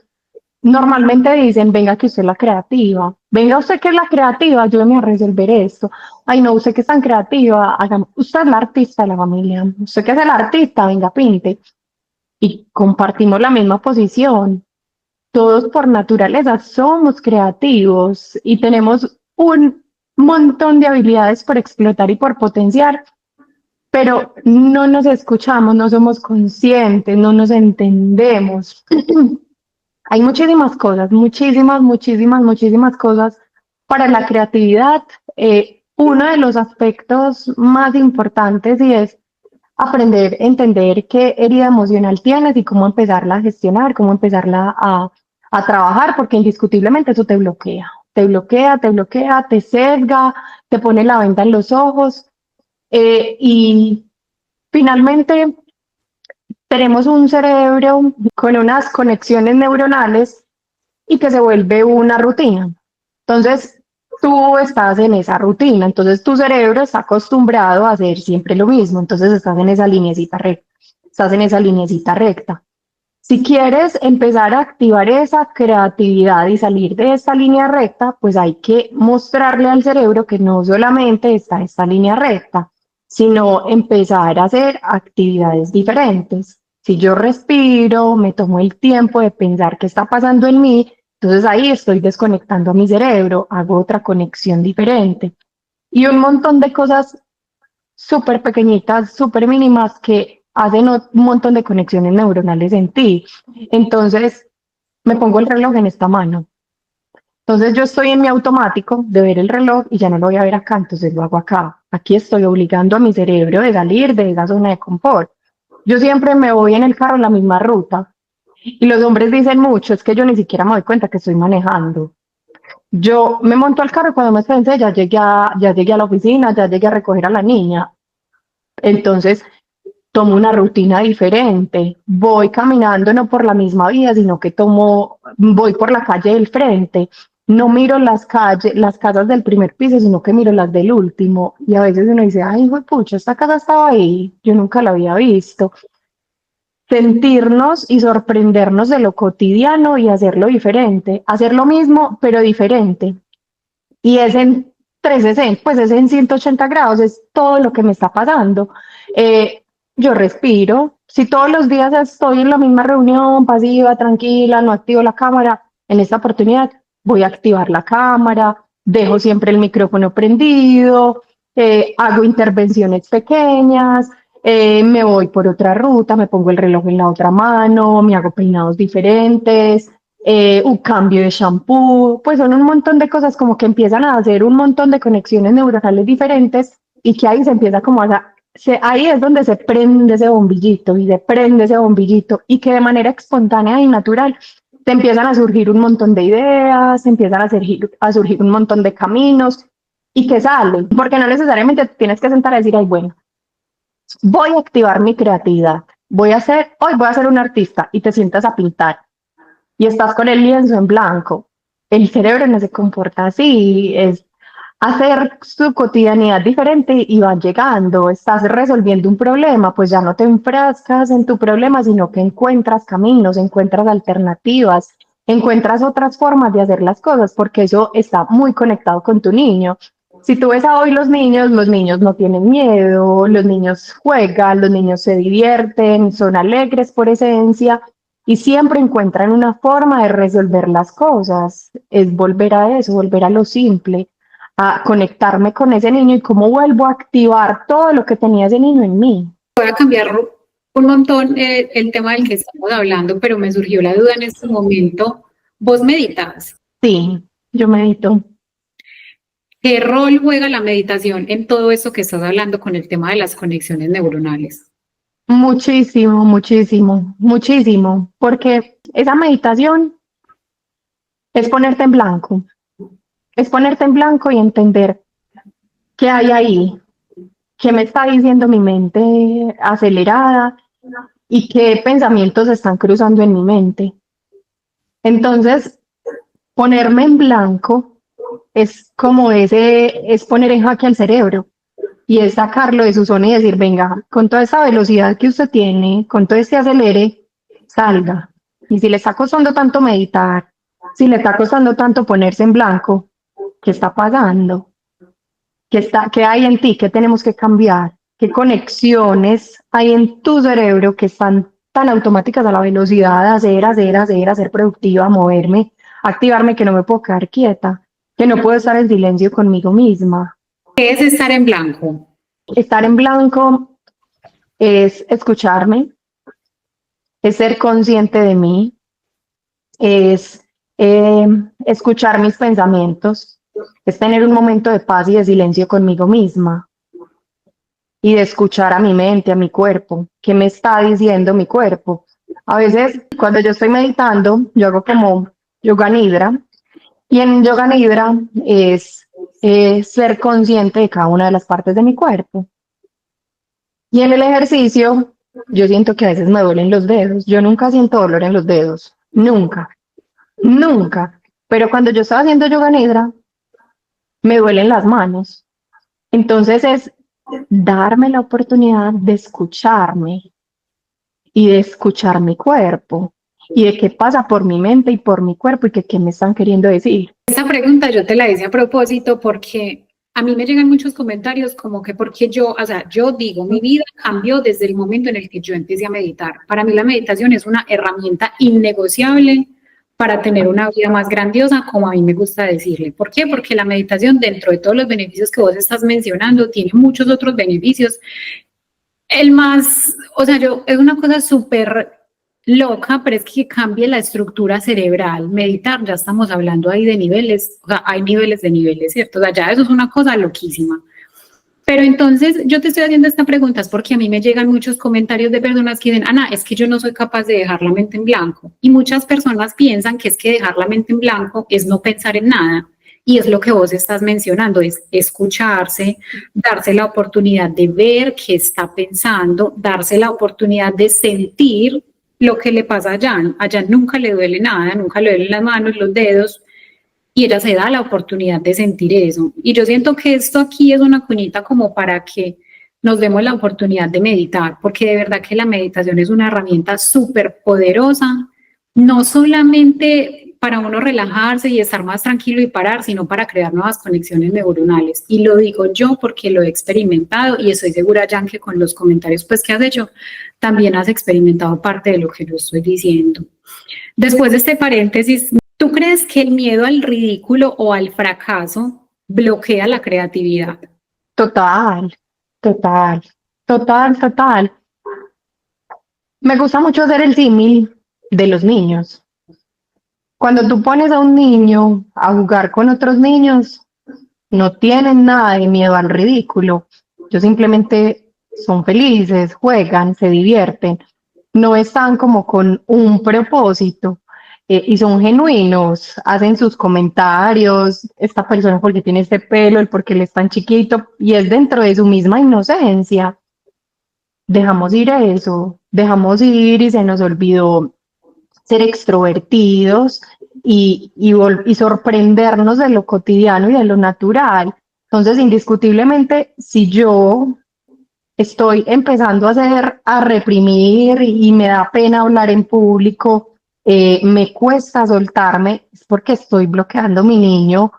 normalmente dicen, venga que usted es la creativa, venga usted que es la creativa, ayúdeme a resolver esto. Ay no, usted que es tan creativa, usted es la artista de la familia, usted que es el artista, venga pinte. Y compartimos la misma posición. Todos por naturaleza somos creativos y tenemos un montón de habilidades por explotar y por potenciar, pero no nos escuchamos, no somos conscientes, no nos entendemos. Hay muchísimas cosas, muchísimas cosas para la creatividad. Uno de los aspectos más importantes y es aprender a entender qué herida emocional tienes y cómo empezarla a gestionar, cómo empezarla a trabajar, porque indiscutiblemente eso te sesga, te pone la venda en los ojos y finalmente tenemos un cerebro con unas conexiones neuronales y que se vuelve una rutina. Entonces, tú estás en esa rutina, entonces tu cerebro está acostumbrado a hacer siempre lo mismo, entonces estás en esa lineecita recta, Si quieres empezar a activar esa creatividad y salir de esta línea recta, pues hay que mostrarle al cerebro que no solamente está esta línea recta, sino empezar a hacer actividades diferentes. Si yo respiro, me tomo el tiempo de pensar qué está pasando en mí, entonces ahí estoy desconectando a mi cerebro, hago otra conexión diferente. Y un montón de cosas súper pequeñitas, súper mínimas que hacen un montón de conexiones neuronales en ti. Entonces, me pongo el reloj en esta mano. Entonces, yo estoy en mi automático de ver el reloj y ya no lo voy a ver acá, entonces lo hago acá. Aquí estoy obligando a mi cerebro de salir de esa zona de confort. Yo siempre me voy en el carro en la misma ruta. Y los hombres dicen mucho, es que yo ni siquiera me doy cuenta que estoy manejando. Yo me monto al carro y cuando me pensé, ya llegué a la oficina, ya llegué a recoger a la niña. Entonces, tomo una rutina diferente. Voy caminando no por la misma vía, sino que voy por la calle del frente. No miro las casas del primer piso, sino que miro las del último. Y a veces uno dice, ay, pucha, esta casa estaba ahí. Yo nunca la había visto. Sentirnos y sorprendernos de lo cotidiano y hacerlo diferente. Hacer lo mismo, pero diferente. Y es en 360, pues es en 180 grados, es todo lo que me está pasando. Eh, yo respiro. Si todos los días estoy en la misma reunión, pasiva, tranquila, no activo la cámara, en esta oportunidad voy a activar la cámara, dejo siempre el micrófono prendido, hago intervenciones pequeñas, me voy por otra ruta, me pongo el reloj en la otra mano, me hago peinados diferentes, un cambio de shampoo, pues son un montón de cosas como que empiezan a hacer un montón de conexiones neuronales diferentes y que ahí se empieza como ahí es donde se prende ese bombillito y se prende ese bombillito y que de manera espontánea y natural te empiezan a surgir un montón de ideas, te empiezan a surgir un montón de caminos y que salen, porque no necesariamente tienes que sentar a decir, ay, bueno, voy a activar mi creatividad, hoy voy a ser un artista y te sientas a pintar y estás con el lienzo en blanco. El cerebro no se comporta así, es hacer su cotidianidad diferente y van llegando, estás resolviendo un problema, pues ya no te enfrascas en tu problema, sino que encuentras caminos, encuentras alternativas, encuentras otras formas de hacer las cosas, porque eso está muy conectado con tu niño. Si tú ves a hoy los niños no tienen miedo, los niños juegan, los niños se divierten, son alegres por esencia y siempre encuentran una forma de resolver las cosas. Es volver a eso, volver a lo simple, a conectarme con ese niño y cómo vuelvo a activar todo lo que tenía ese niño en mí. Voy a cambiar un montón el tema del que estamos hablando, pero me surgió la duda en este momento. ¿Vos meditas? Sí, yo medito. ¿Qué rol juega la meditación en todo esto que estás hablando con el tema de las conexiones neuronales? Muchísimo, muchísimo, muchísimo, porque esa meditación es ponerte en blanco, es ponerte en blanco y entender qué hay ahí, qué me está diciendo mi mente acelerada y qué pensamientos están cruzando en mi mente. Entonces, ponerme en blanco es como es poner en jaque al cerebro y es sacarlo de su zona y decir, venga, con toda esa velocidad que usted tiene, con todo este acelere, salga. Y si le está costando tanto meditar, si le está costando tanto ponerse en blanco, ¿qué está pasando? ¿Qué hay en ti? ¿Qué tenemos que cambiar? ¿Qué conexiones hay en tu cerebro que están tan automáticas a la velocidad de hacer productiva, moverme, activarme, que no me puedo quedar quieta, que no puedo estar en silencio conmigo misma? ¿Qué es estar en blanco? Estar en blanco es escucharme, es ser consciente de mí, es escuchar mis pensamientos, es tener un momento de paz y de silencio conmigo misma y de escuchar a mi mente, a mi cuerpo, qué me está diciendo mi cuerpo. A veces cuando yo estoy meditando, yo hago como yoga nidra y en yoga nidra es ser consciente de cada una de las partes de mi cuerpo. Y en el ejercicio, yo siento que a veces me duelen los dedos. Yo nunca siento dolor en los dedos, nunca, nunca. Pero cuando yo estaba haciendo yoga nidra, me duelen las manos. Entonces es darme la oportunidad de escucharme y de escuchar mi cuerpo. y de qué pasa por mi mente y por mi cuerpo y que qué me están queriendo decir. Esta pregunta yo te la hice a propósito porque a mí me llegan muchos comentarios como que porque yo, o sea, yo digo, mi vida cambió desde el momento en el que yo empecé a meditar. Para mí la meditación es una herramienta innegociable para tener una vida más grandiosa, como a mí me gusta decirle. ¿Por qué? Porque la meditación, dentro de todos los beneficios que vos estás mencionando, tiene muchos otros beneficios. El más, o sea, es una cosa súper loca, pero es que cambie la estructura cerebral. Meditar, ya estamos hablando ahí de niveles, o sea, hay niveles de niveles, ¿cierto? O sea, ya eso es una cosa loquísima. Pero entonces yo te estoy haciendo esta pregunta es porque a mí me llegan muchos comentarios de personas que dicen, Ana, es que yo no soy capaz de dejar la mente en blanco. Y muchas personas piensan que es que dejar la mente en blanco es no pensar en nada. Y es lo que vos estás mencionando, es escucharse, darse la oportunidad de ver qué está pensando, darse la oportunidad de sentir lo que le pasa a Jan. A Jan nunca le duele nada, nunca le duelen las manos, los dedos, y ella se da la oportunidad de sentir eso. Y yo siento que esto aquí es una cuñita como para que nos demos la oportunidad de meditar, porque de verdad que la meditación es una herramienta súper poderosa, no solamente para uno relajarse y estar más tranquilo y parar, sino para crear nuevas conexiones neuronales. Y lo digo yo porque lo he experimentado y estoy segura, Jan, que con los comentarios pues, que has hecho, también has experimentado parte de lo que yo estoy diciendo. Después de este paréntesis, ¿tú crees que el miedo al ridículo o al fracaso bloquea la creatividad? Total, total, total, total. Me gusta mucho hacer el símil de los niños. Cuando tú pones a un niño a jugar con otros niños, no tienen nada de miedo al ridículo. Ellos simplemente son felices, juegan, se divierten. No están como con un propósito y son genuinos, hacen sus comentarios, esta persona porque tiene este pelo, el porque él es tan chiquito, y es dentro de su misma inocencia. Dejamos ir a eso, dejamos ir y se nos olvidó ser extrovertidos y sorprendernos de lo cotidiano y de lo natural. Entonces, indiscutiblemente, si yo estoy empezando a reprimir y me da pena hablar en público, me cuesta soltarme, es porque estoy bloqueando a mi niño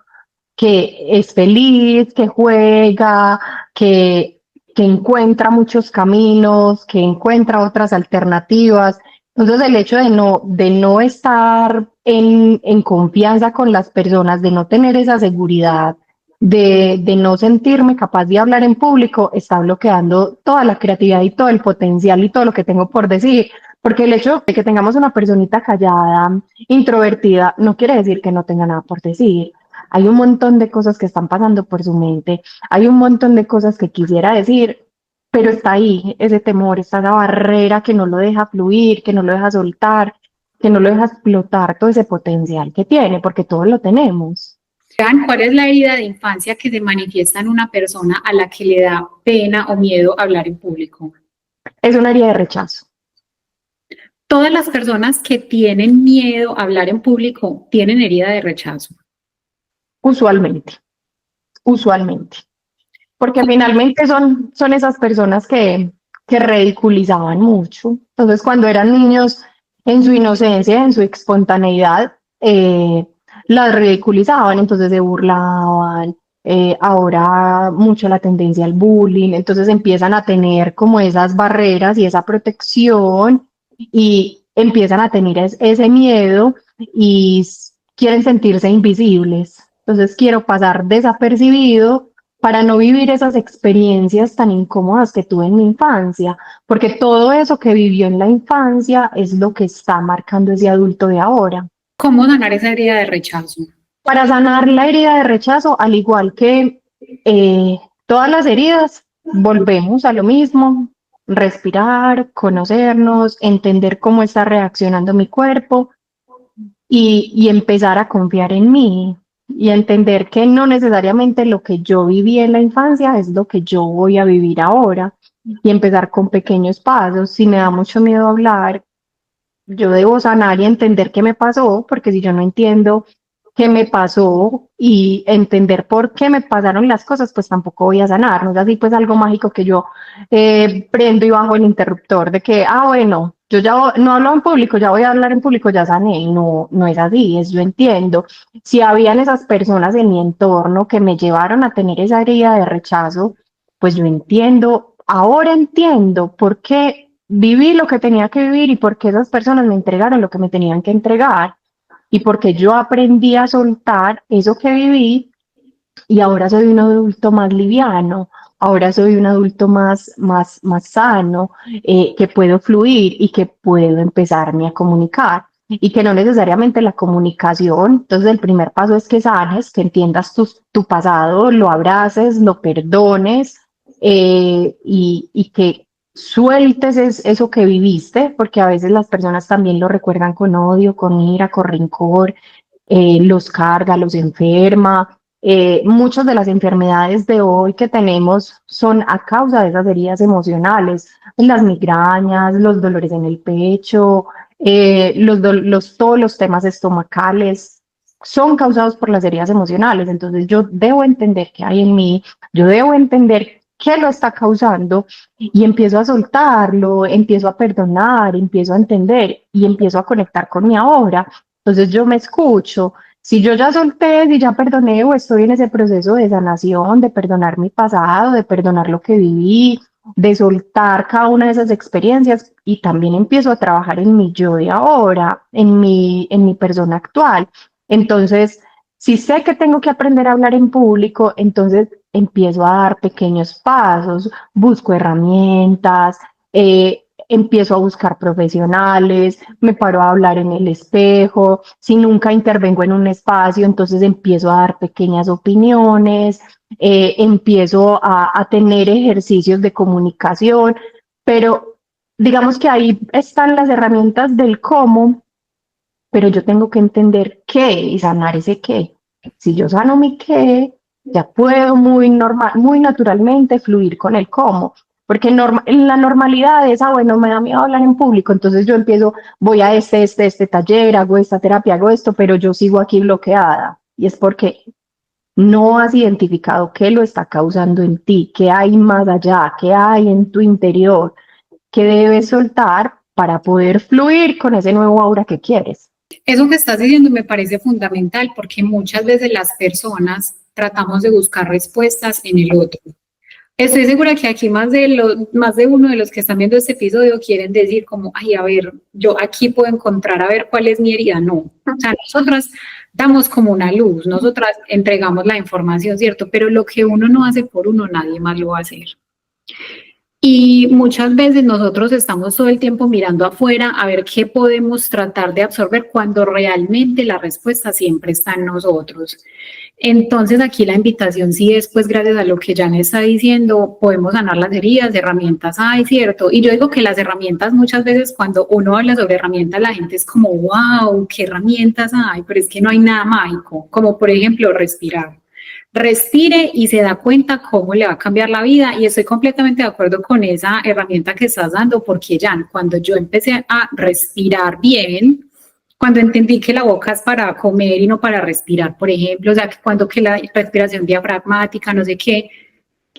que es feliz, que juega, que encuentra muchos caminos, que encuentra otras alternativas. Entonces el hecho de no estar en confianza con las personas, de no tener esa seguridad, de no sentirme capaz de hablar en público, está bloqueando toda la creatividad y todo el potencial y todo lo que tengo por decir. Porque el hecho de que tengamos una personita callada, introvertida, no quiere decir que no tenga nada por decir. Hay un montón de cosas que están pasando por su mente, hay un montón de cosas que quisiera decir, pero está ahí ese temor, está esa barrera que no lo deja fluir, que no lo deja soltar, que no lo deja explotar todo ese potencial que tiene, porque todos lo tenemos. Jan, ¿cuál es la herida de infancia que se manifiesta en una persona a la que le da pena o miedo hablar en público? Es una herida de rechazo. Todas las personas que tienen miedo a hablar en público tienen herida de rechazo. Usualmente, porque finalmente son esas personas que ridiculizaban mucho. Entonces, cuando eran niños, en su inocencia, en su espontaneidad, las ridiculizaban, entonces se burlaban. Ahora mucho la tendencia al bullying, entonces empiezan a tener como esas barreras y esa protección y empiezan a tener ese miedo y quieren sentirse invisibles. Entonces quiero pasar desapercibido para no vivir esas experiencias tan incómodas que tuve en mi infancia, porque todo eso que vivió en la infancia es lo que está marcando ese adulto de ahora. ¿Cómo sanar esa herida de rechazo? Para sanar la herida de rechazo, al igual que todas las heridas, volvemos a lo mismo, respirar, conocernos, entender cómo está reaccionando mi cuerpo y empezar a confiar en mí y entender que no necesariamente lo que yo viví en la infancia es lo que yo voy a vivir ahora y empezar con pequeños pasos. Si me da mucho miedo hablar, yo debo sanar y entender qué me pasó, porque si yo no entiendo qué me pasó y entender por qué me pasaron las cosas, pues tampoco voy a sanar. No es así pues algo mágico que yo prendo y bajo el interruptor de que, bueno, yo ya no hablo en público, ya voy a hablar en público, ya sané. No, no es así, es yo entiendo. Si habían esas personas en mi entorno que me llevaron a tener esa herida de rechazo, pues yo entiendo, ahora entiendo por qué viví lo que tenía que vivir y por qué esas personas me entregaron lo que me tenían que entregar y porque yo aprendí a soltar eso que viví y ahora soy un adulto más liviano, ahora soy un adulto más sano, que puedo fluir y que puedo empezarme a comunicar. Y que no necesariamente la comunicación, entonces el primer paso es que sanes, que entiendas tu pasado, lo abraces, lo perdones, y que sueltes eso que viviste, porque a veces las personas también lo recuerdan con odio, con ira, con rencor, los carga, los enferma. Muchas de las enfermedades de hoy que tenemos son a causa de esas heridas emocionales, las migrañas, los dolores en el pecho, todos los temas estomacales son causados por las heridas emocionales. Entonces yo debo entender qué hay en mí, yo debo entender qué lo está causando y empiezo a soltarlo, empiezo a perdonar, empiezo a entender y empiezo a conectar con mi ahora. Entonces yo me escucho. Si yo ya solté, si ya perdoné o estoy en ese proceso de sanación, de perdonar mi pasado, de perdonar lo que viví, de soltar cada una de esas experiencias y también empiezo a trabajar en mi yo de ahora, en mi persona actual. Entonces, si sé que tengo que aprender a hablar en público, entonces empiezo a dar pequeños pasos, busco herramientas, empiezo a buscar profesionales, me paro a hablar en el espejo, si nunca intervengo en un espacio, entonces empiezo a dar pequeñas opiniones, empiezo a tener ejercicios de comunicación, pero digamos que ahí están las herramientas del cómo, pero yo tengo que entender qué y sanar ese qué. Si yo sano mi qué, ya puedo muy normal, muy naturalmente fluir con el cómo. Porque en la normalidad es, bueno, me da miedo hablar en público, entonces yo empiezo, voy a este taller, hago esta terapia, hago esto, pero yo sigo aquí bloqueada. Y es porque no has identificado qué lo está causando en ti, qué hay más allá, qué hay en tu interior, qué debes soltar para poder fluir con ese nuevo aura que quieres. Eso que estás diciendo me parece fundamental porque muchas veces las personas tratamos de buscar respuestas en el otro. Estoy segura que aquí más de uno de los que están viendo este episodio quieren decir como, ay, a ver, yo aquí puedo encontrar a ver cuál es mi herida. No, o sea, nosotras damos como una luz, nosotras entregamos la información, ¿cierto? Pero lo que uno no hace por uno, nadie más lo va a hacer. Y muchas veces nosotros estamos todo el tiempo mirando afuera a ver qué podemos tratar de absorber cuando realmente la respuesta siempre está en nosotros. Entonces aquí la invitación sí es, pues gracias a lo que Jan está diciendo, podemos sanar las heridas, herramientas hay, ¿cierto? Y yo digo que las herramientas muchas veces cuando uno habla sobre herramientas la gente es como, wow, ¿qué herramientas hay? Pero es que no hay nada mágico, como por ejemplo respirar. Respire y se da cuenta cómo le va a cambiar la vida y estoy completamente de acuerdo con esa herramienta que estás dando porque Jan, cuando yo empecé a respirar bien, cuando entendí que la boca es para comer y no para respirar, por ejemplo, o sea, que cuando que la respiración diafragmática, no sé qué,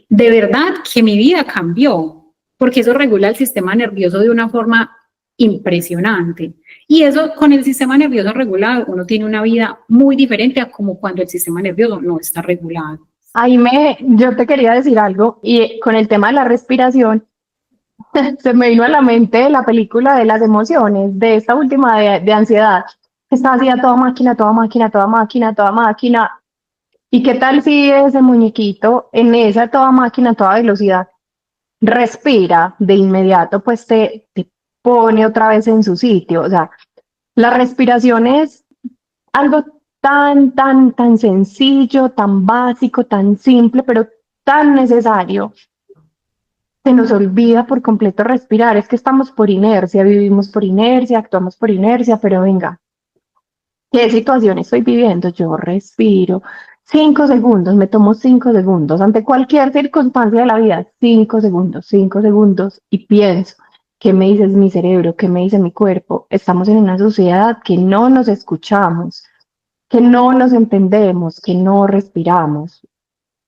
de verdad que mi vida cambió, porque eso regula el sistema nervioso de una forma impresionante. Y eso con el sistema nervioso regulado, uno tiene una vida muy diferente a como cuando el sistema nervioso no está regulado. Yo te quería decir algo y con el tema de la respiración, se me vino a la mente la película de las emociones, de esta última de ansiedad, que está así a toda máquina, toda máquina, toda máquina, toda máquina. ¿Y qué tal si ese muñequito en esa toda máquina, toda velocidad, respira de inmediato, pues te pone otra vez en su sitio? O sea, la respiración es algo tan sencillo, tan básico, tan simple, pero tan necesario. Se nos olvida por completo respirar, es que estamos por inercia, vivimos por inercia, actuamos por inercia, pero venga, ¿qué situación estoy viviendo? Yo respiro 5 segundos, me tomo 5 segundos ante cualquier circunstancia de la vida, 5 segundos y pienso, ¿qué me dice mi cerebro? ¿Qué me dice mi cuerpo? Estamos en una sociedad que no nos escuchamos, que no nos entendemos, que no respiramos.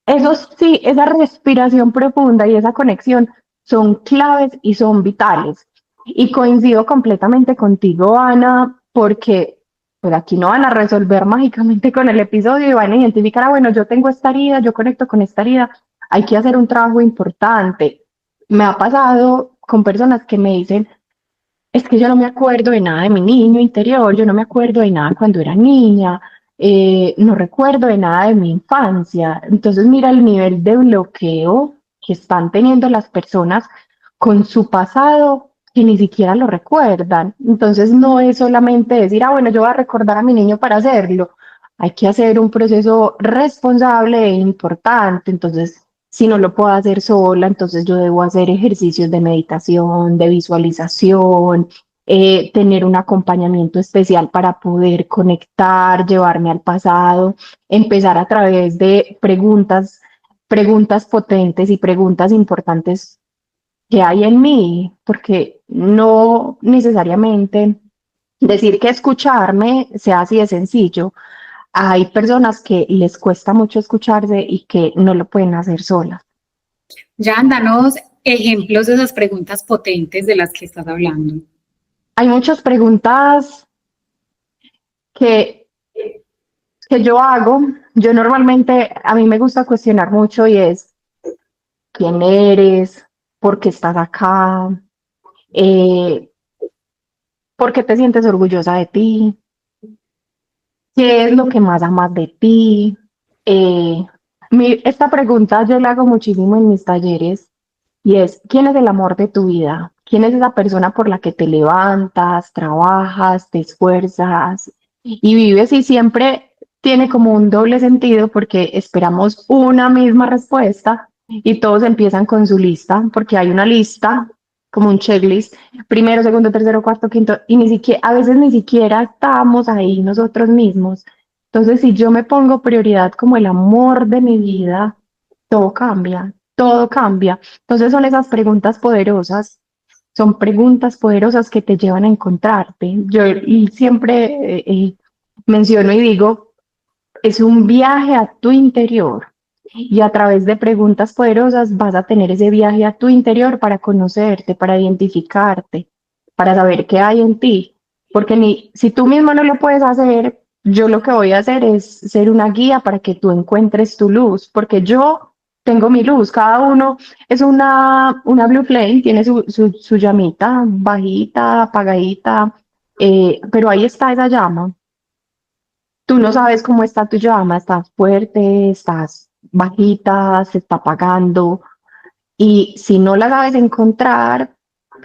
Eso sí, esa respiración profunda y esa conexión son claves y son vitales. Y coincido completamente contigo, Ana, porque pues aquí no van a resolver mágicamente con el episodio y van a identificar, ah, bueno, yo tengo esta herida, yo conecto con esta herida, hay que hacer un trabajo importante. Me ha pasado con personas que me dicen, es que yo no me acuerdo de nada de mi niño interior, yo no me acuerdo de nada cuando era niña, no recuerdo de nada de mi infancia. Entonces mira el nivel de bloqueo que están teniendo las personas con su pasado que ni siquiera lo recuerdan. Entonces no es solamente decir, ah, bueno, yo voy a recordar a mi niño para hacerlo. Hay que hacer un proceso responsable e importante. Entonces, si no lo puedo hacer sola, entonces yo debo hacer ejercicios de meditación, de visualización, tener un acompañamiento especial para poder conectar, llevarme al pasado, empezar a través de preguntas potentes y preguntas importantes que hay en mí, porque no necesariamente decir que escucharme sea así de sencillo. Hay personas que les cuesta mucho escucharse y que no lo pueden hacer solas. Jan, danos ejemplos de esas preguntas potentes de las que estás hablando. Hay muchas preguntas que, que yo hago. Yo normalmente, a mí me gusta cuestionar mucho y es, ¿quién eres? ¿Por qué estás acá? Eh, ¿Por qué te sientes orgullosa de ti? ¿Qué es lo que más amas de ti? Eh, esta pregunta yo la hago muchísimo en mis talleres y es, ¿quién es el amor de tu vida? ¿Quién es esa persona por la que te levantas, trabajas, te esfuerzas y vives? Y siempre tiene como un doble sentido porque esperamos una misma respuesta y todos empiezan con su lista porque hay una lista, como un checklist, primero, segundo, tercero, cuarto, quinto, y ni siquiera, a veces ni siquiera estamos ahí nosotros mismos. Entonces, si yo me pongo prioridad como el amor de mi vida, todo cambia, todo cambia. Entonces son esas preguntas poderosas, son preguntas poderosas que te llevan a encontrarte. Yo y siempre menciono y digo, es un viaje a tu interior y a través de preguntas poderosas vas a tener ese viaje a tu interior para conocerte, para identificarte, para saber qué hay en ti. Porque ni si tú mismo no lo puedes hacer, yo lo que voy a hacer es ser una guía para que tú encuentres tu luz, porque yo tengo mi luz, cada uno es una blue flame, tiene su llamita bajita, apagadita, pero ahí está esa llama. Tú no sabes cómo está tu llama, estás fuerte, estás bajita, se está apagando. Y si no la sabes encontrar,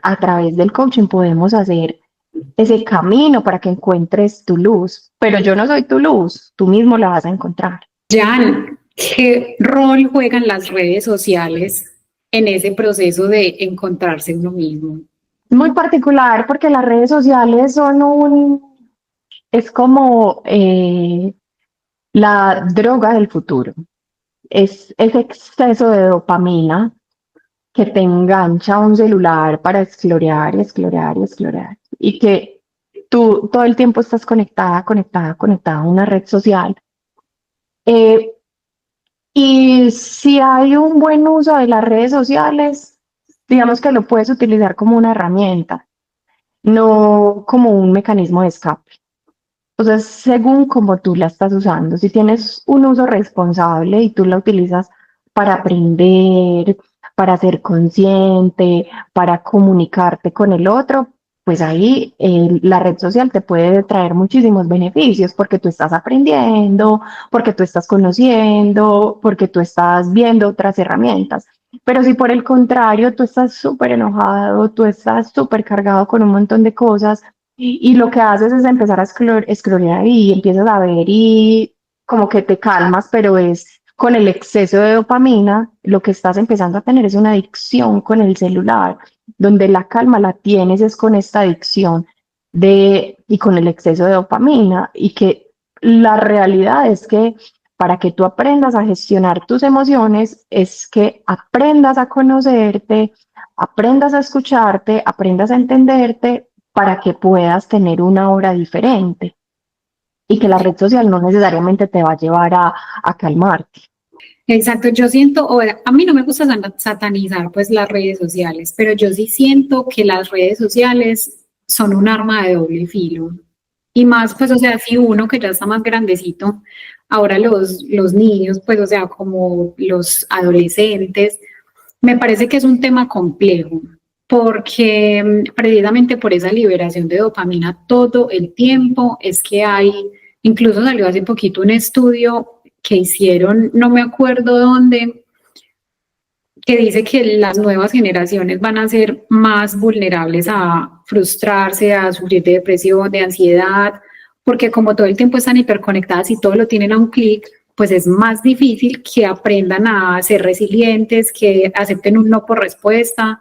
a través del coaching podemos hacer ese camino para que encuentres tu luz. Pero yo no soy tu luz, tú mismo la vas a encontrar. Jan, ¿qué rol juegan las redes sociales en ese proceso de encontrarse uno mismo? Muy particular porque las redes sociales son es como la droga del futuro. Es ese exceso de dopamina que te engancha a un celular para explorar y explorar y explorar. Y que tú todo el tiempo estás conectada a una red social. Eh, y si hay un buen uso de las redes sociales, digamos que lo puedes utilizar como una herramienta, no como un mecanismo de escape. O sea, según como tú la estás usando, si tienes un uso responsable y tú la utilizas para aprender, para ser consciente, para comunicarte con el otro, pues ahí la red social te puede traer muchísimos beneficios porque tú estás aprendiendo, porque tú estás conociendo, porque tú estás viendo otras herramientas. Pero si por el contrario tú estás súper enojado, tú estás súper cargado con un montón de cosas, y lo que haces es empezar a scrollear y empiezas a ver y como que te calmas, pero es con el exceso de dopamina, lo que estás empezando a tener es una adicción con el celular, donde la calma la tienes es con esta adicción y con el exceso de dopamina y que la realidad es que para que tú aprendas a gestionar tus emociones es que aprendas a conocerte, aprendas a escucharte, aprendas a entenderte para que puedas tener una hora diferente y que la red social no necesariamente te va a llevar a calmarte. Exacto, yo siento, a mí no me gusta satanizar pues las redes sociales, pero yo sí siento que las redes sociales son un arma de doble filo. Y más pues, o sea, si uno que ya está más grandecito, ahora los niños, pues, o sea, como los adolescentes, me parece que es un tema complejo, porque precisamente por esa liberación de dopamina todo el tiempo es que hay, incluso salió hace poquito un estudio que hicieron, no me acuerdo dónde, que dice que las nuevas generaciones van a ser más vulnerables a frustrarse, a sufrir de depresión, de ansiedad, porque como todo el tiempo están hiperconectadas y todo lo tienen a un clic, pues es más difícil que aprendan a ser resilientes, que acepten un no por respuesta,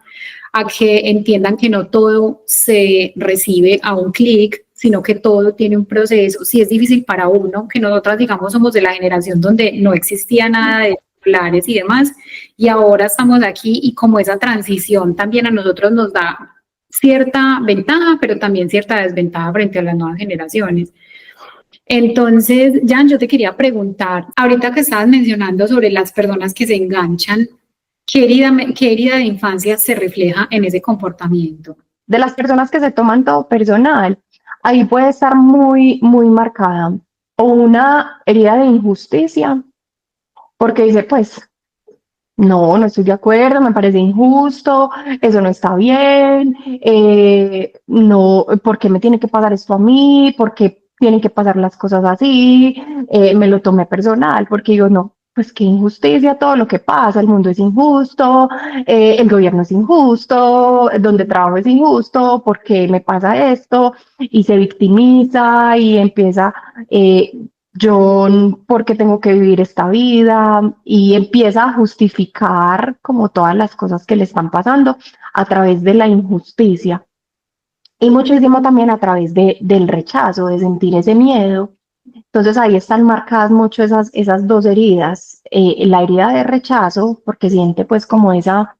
a que entiendan que no todo se recibe a un clic, sino que todo tiene un proceso. Si es difícil para uno, que nosotras, digamos, somos de la generación donde no existía nada de celulares y demás, y ahora estamos aquí y como esa transición también a nosotros nos da cierta ventaja, pero también cierta desventaja frente a las nuevas generaciones. Entonces, Jan, yo te quería preguntar, ahorita que estabas mencionando sobre las personas que se enganchan, qué herida de infancia se refleja en ese comportamiento? De las personas que se toman todo personal, ahí puede estar muy marcada o una herida de injusticia, porque dice, pues, no estoy de acuerdo, me parece injusto, eso no está bien, no, ¿por qué me tiene que pasar esto a mí? ¿Por qué tienen que pasar las cosas así? Me lo tomé personal, porque digo, no, pues qué injusticia todo lo que pasa, el mundo es injusto, el gobierno es injusto, donde trabajo es injusto, ¿por qué me pasa esto? Y se victimiza y empieza... yo, ¿por qué tengo que vivir esta vida? Y empieza a justificar como todas las cosas que le están pasando a través de la injusticia y muchísimo también a través del rechazo, de sentir ese miedo. Entonces ahí están marcadas mucho esas dos heridas, la herida de rechazo, porque siente pues como esa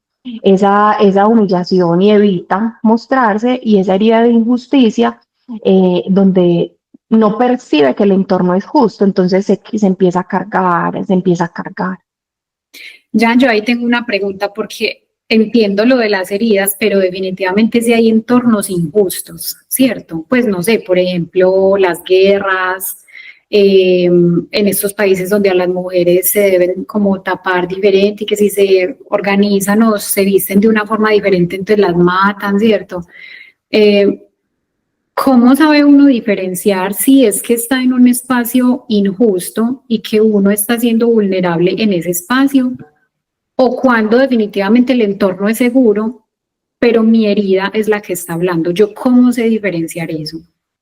humillación y evita mostrarse, y esa herida de injusticia, donde no percibe que el entorno es justo, entonces se empieza a cargar, se empieza a cargar. Jan, yo ahí tengo una pregunta porque entiendo lo de las heridas, pero definitivamente sí hay entornos injustos, ¿cierto? Pues no sé, por ejemplo, las guerras, en estos países donde a las mujeres se deben como tapar diferente y que si se organizan o se visten de una forma diferente, entonces las matan, ¿cierto? Eh, ¿Cómo sabe uno diferenciar si es que está en un espacio injusto y que uno está siendo vulnerable en ese espacio? O cuando definitivamente el entorno es seguro, pero mi herida es la que está hablando. ¿Yo cómo sé diferenciar eso?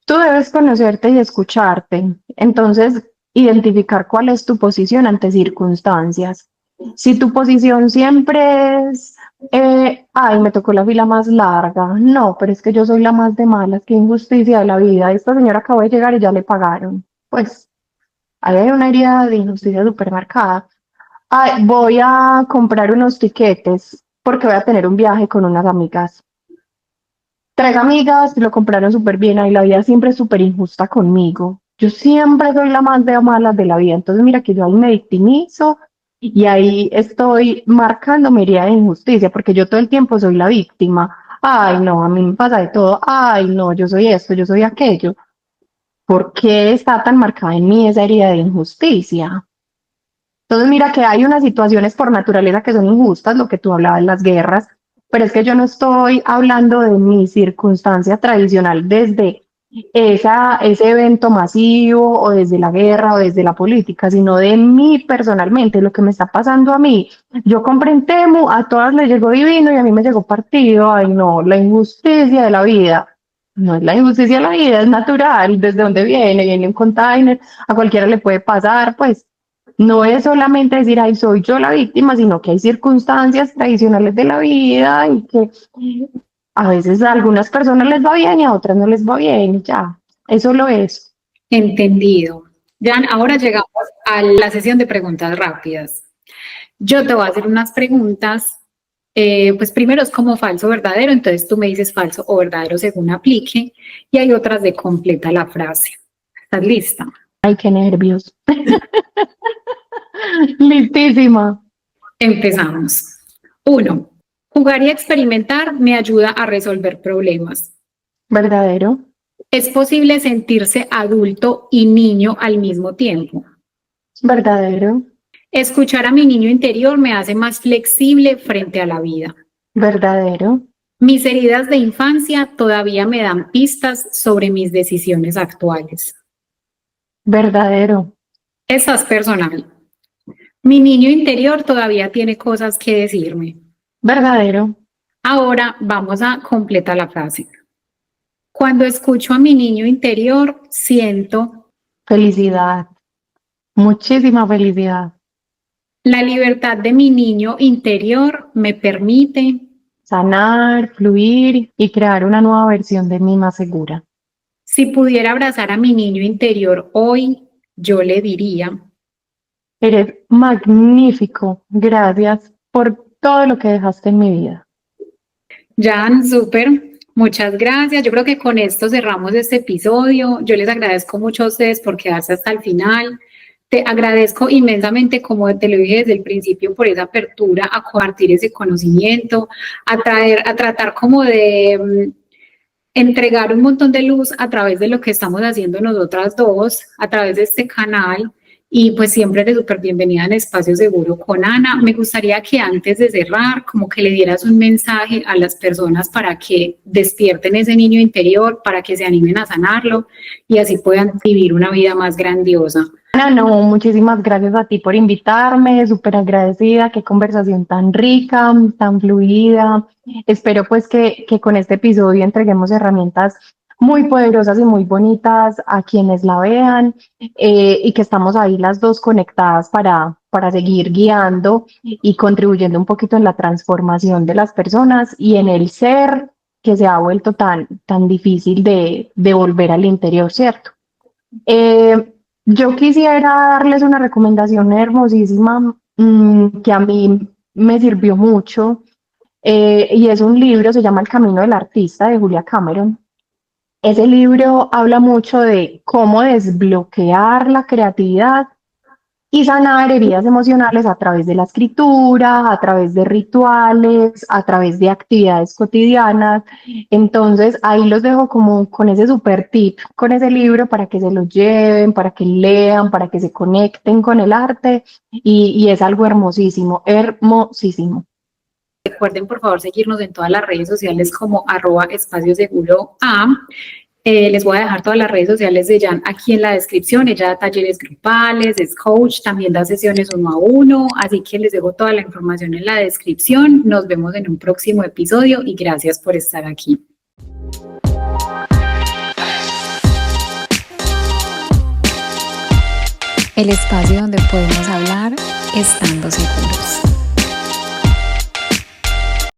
Tú debes conocerte y escucharte, entonces identificar cuál es tu posición ante circunstancias. Si tu posición siempre es, ay, me tocó la fila más larga, no, pero es que yo soy la más de malas, qué injusticia de la vida, esta señora acabó de llegar y ya le pagaron, pues ahí hay una herida de injusticia supermercada. Ay, voy a comprar unos tiquetes porque voy a tener un viaje con unas amigas. Tres amigas lo compraron súper bien, ahí la vida siempre es súper injusta conmigo. Yo siempre soy la más de malas de la vida, entonces mira que yo ahí me victimizo y ahí estoy marcando mi herida de injusticia, porque yo todo el tiempo soy la víctima. Ay, no, a mí me pasa de todo. Ay, no, yo soy esto, yo soy aquello. ¿Por qué está tan marcada en mí esa herida de injusticia? Entonces, mira que hay unas situaciones por naturaleza que son injustas, lo que tú hablabas de las guerras, pero es que yo no estoy hablando de mi circunstancia tradicional desde ese evento masivo o desde la guerra o desde la política, sino de mí personalmente, lo que me está pasando a mí. Yo compré en Temu, a todas les llegó divino y a mí me llegó partido. Ay, no, la injusticia de la vida. No es la injusticia de la vida, es natural, desde donde viene un container, a cualquiera le puede pasar, pues no es solamente decir, ay, soy yo la víctima, sino que hay circunstancias tradicionales de la vida y que a veces a algunas personas les va bien y a otras no les va bien, y ya, eso lo es. Entendido. Jan, ahora llegamos a la sesión de preguntas rápidas. Yo te voy a hacer unas preguntas. Pues primero es como falso o verdadero, entonces tú me dices falso o verdadero según aplique, y hay otras de completa la frase. ¿Estás lista? Ay, qué nervios. Listísima. Empezamos. 1. Jugar y experimentar me ayuda a resolver problemas. Verdadero. Es posible sentirse adulto y niño al mismo tiempo. Verdadero. Escuchar a mi niño interior me hace más flexible frente a la vida. Verdadero. Mis heridas de infancia todavía me dan pistas sobre mis decisiones actuales. Verdadero. Esta es personal. Mi niño interior todavía tiene cosas que decirme. Verdadero. Ahora vamos a completar la frase. Cuando escucho a mi niño interior, siento Felicidad. Muchísima felicidad. la libertad de mi niño interior me permite. Sanar, fluir y crear una nueva versión de mí más segura. Si pudiera abrazar a mi niño interior hoy, yo le diría, Eres magnífico. Gracias por todo lo que dejaste en mi vida. Jan, súper, muchas gracias. Yo creo que con esto cerramos este episodio. Yo les agradezco mucho a ustedes por quedarse hasta el final. Te agradezco inmensamente, como te lo dije desde el principio, por esa apertura a compartir ese conocimiento, a tratar como de entregar un montón de luz a través de lo que estamos haciendo nosotras dos, a través de este canal. Y pues siempre eres súper bienvenida en Espacio Seguro con Ana. Me gustaría que antes de cerrar, como que le dieras un mensaje a las personas para que despierten ese niño interior, para que se animen a sanarlo y así puedan vivir una vida más grandiosa. Ana, no, muchísimas gracias a ti por invitarme, súper agradecida, qué conversación tan rica, tan fluida. Espero pues que con este episodio entreguemos herramientas muy poderosas y muy bonitas a quienes la vean y que estamos ahí las dos conectadas para seguir guiando y contribuyendo un poquito en la transformación de las personas y en el ser que se ha vuelto tan difícil de volver al interior, ¿cierto? Yo quisiera darles una recomendación hermosísima que a mí me sirvió mucho y es un libro, se llama El Camino del Artista de Julia Cameron. Ese libro habla mucho de cómo desbloquear la creatividad y sanar heridas emocionales a través de la escritura, a través de rituales, a través de actividades cotidianas. Entonces, ahí los dejo como con ese super tip, con ese libro para que se lo lleven, para que lean, para que se conecten con el arte y es algo hermosísimo, hermosísimo. Recuerden, por favor, seguirnos en todas las redes sociales como @espacioseguro.a. Les voy a dejar todas las redes sociales de Jan aquí en la descripción. Ella da talleres grupales, es coach, también da sesiones 1 a 1, así que les dejo toda la información en la descripción. Nos vemos en un próximo episodio y gracias por estar aquí. El espacio donde podemos hablar estando seguros.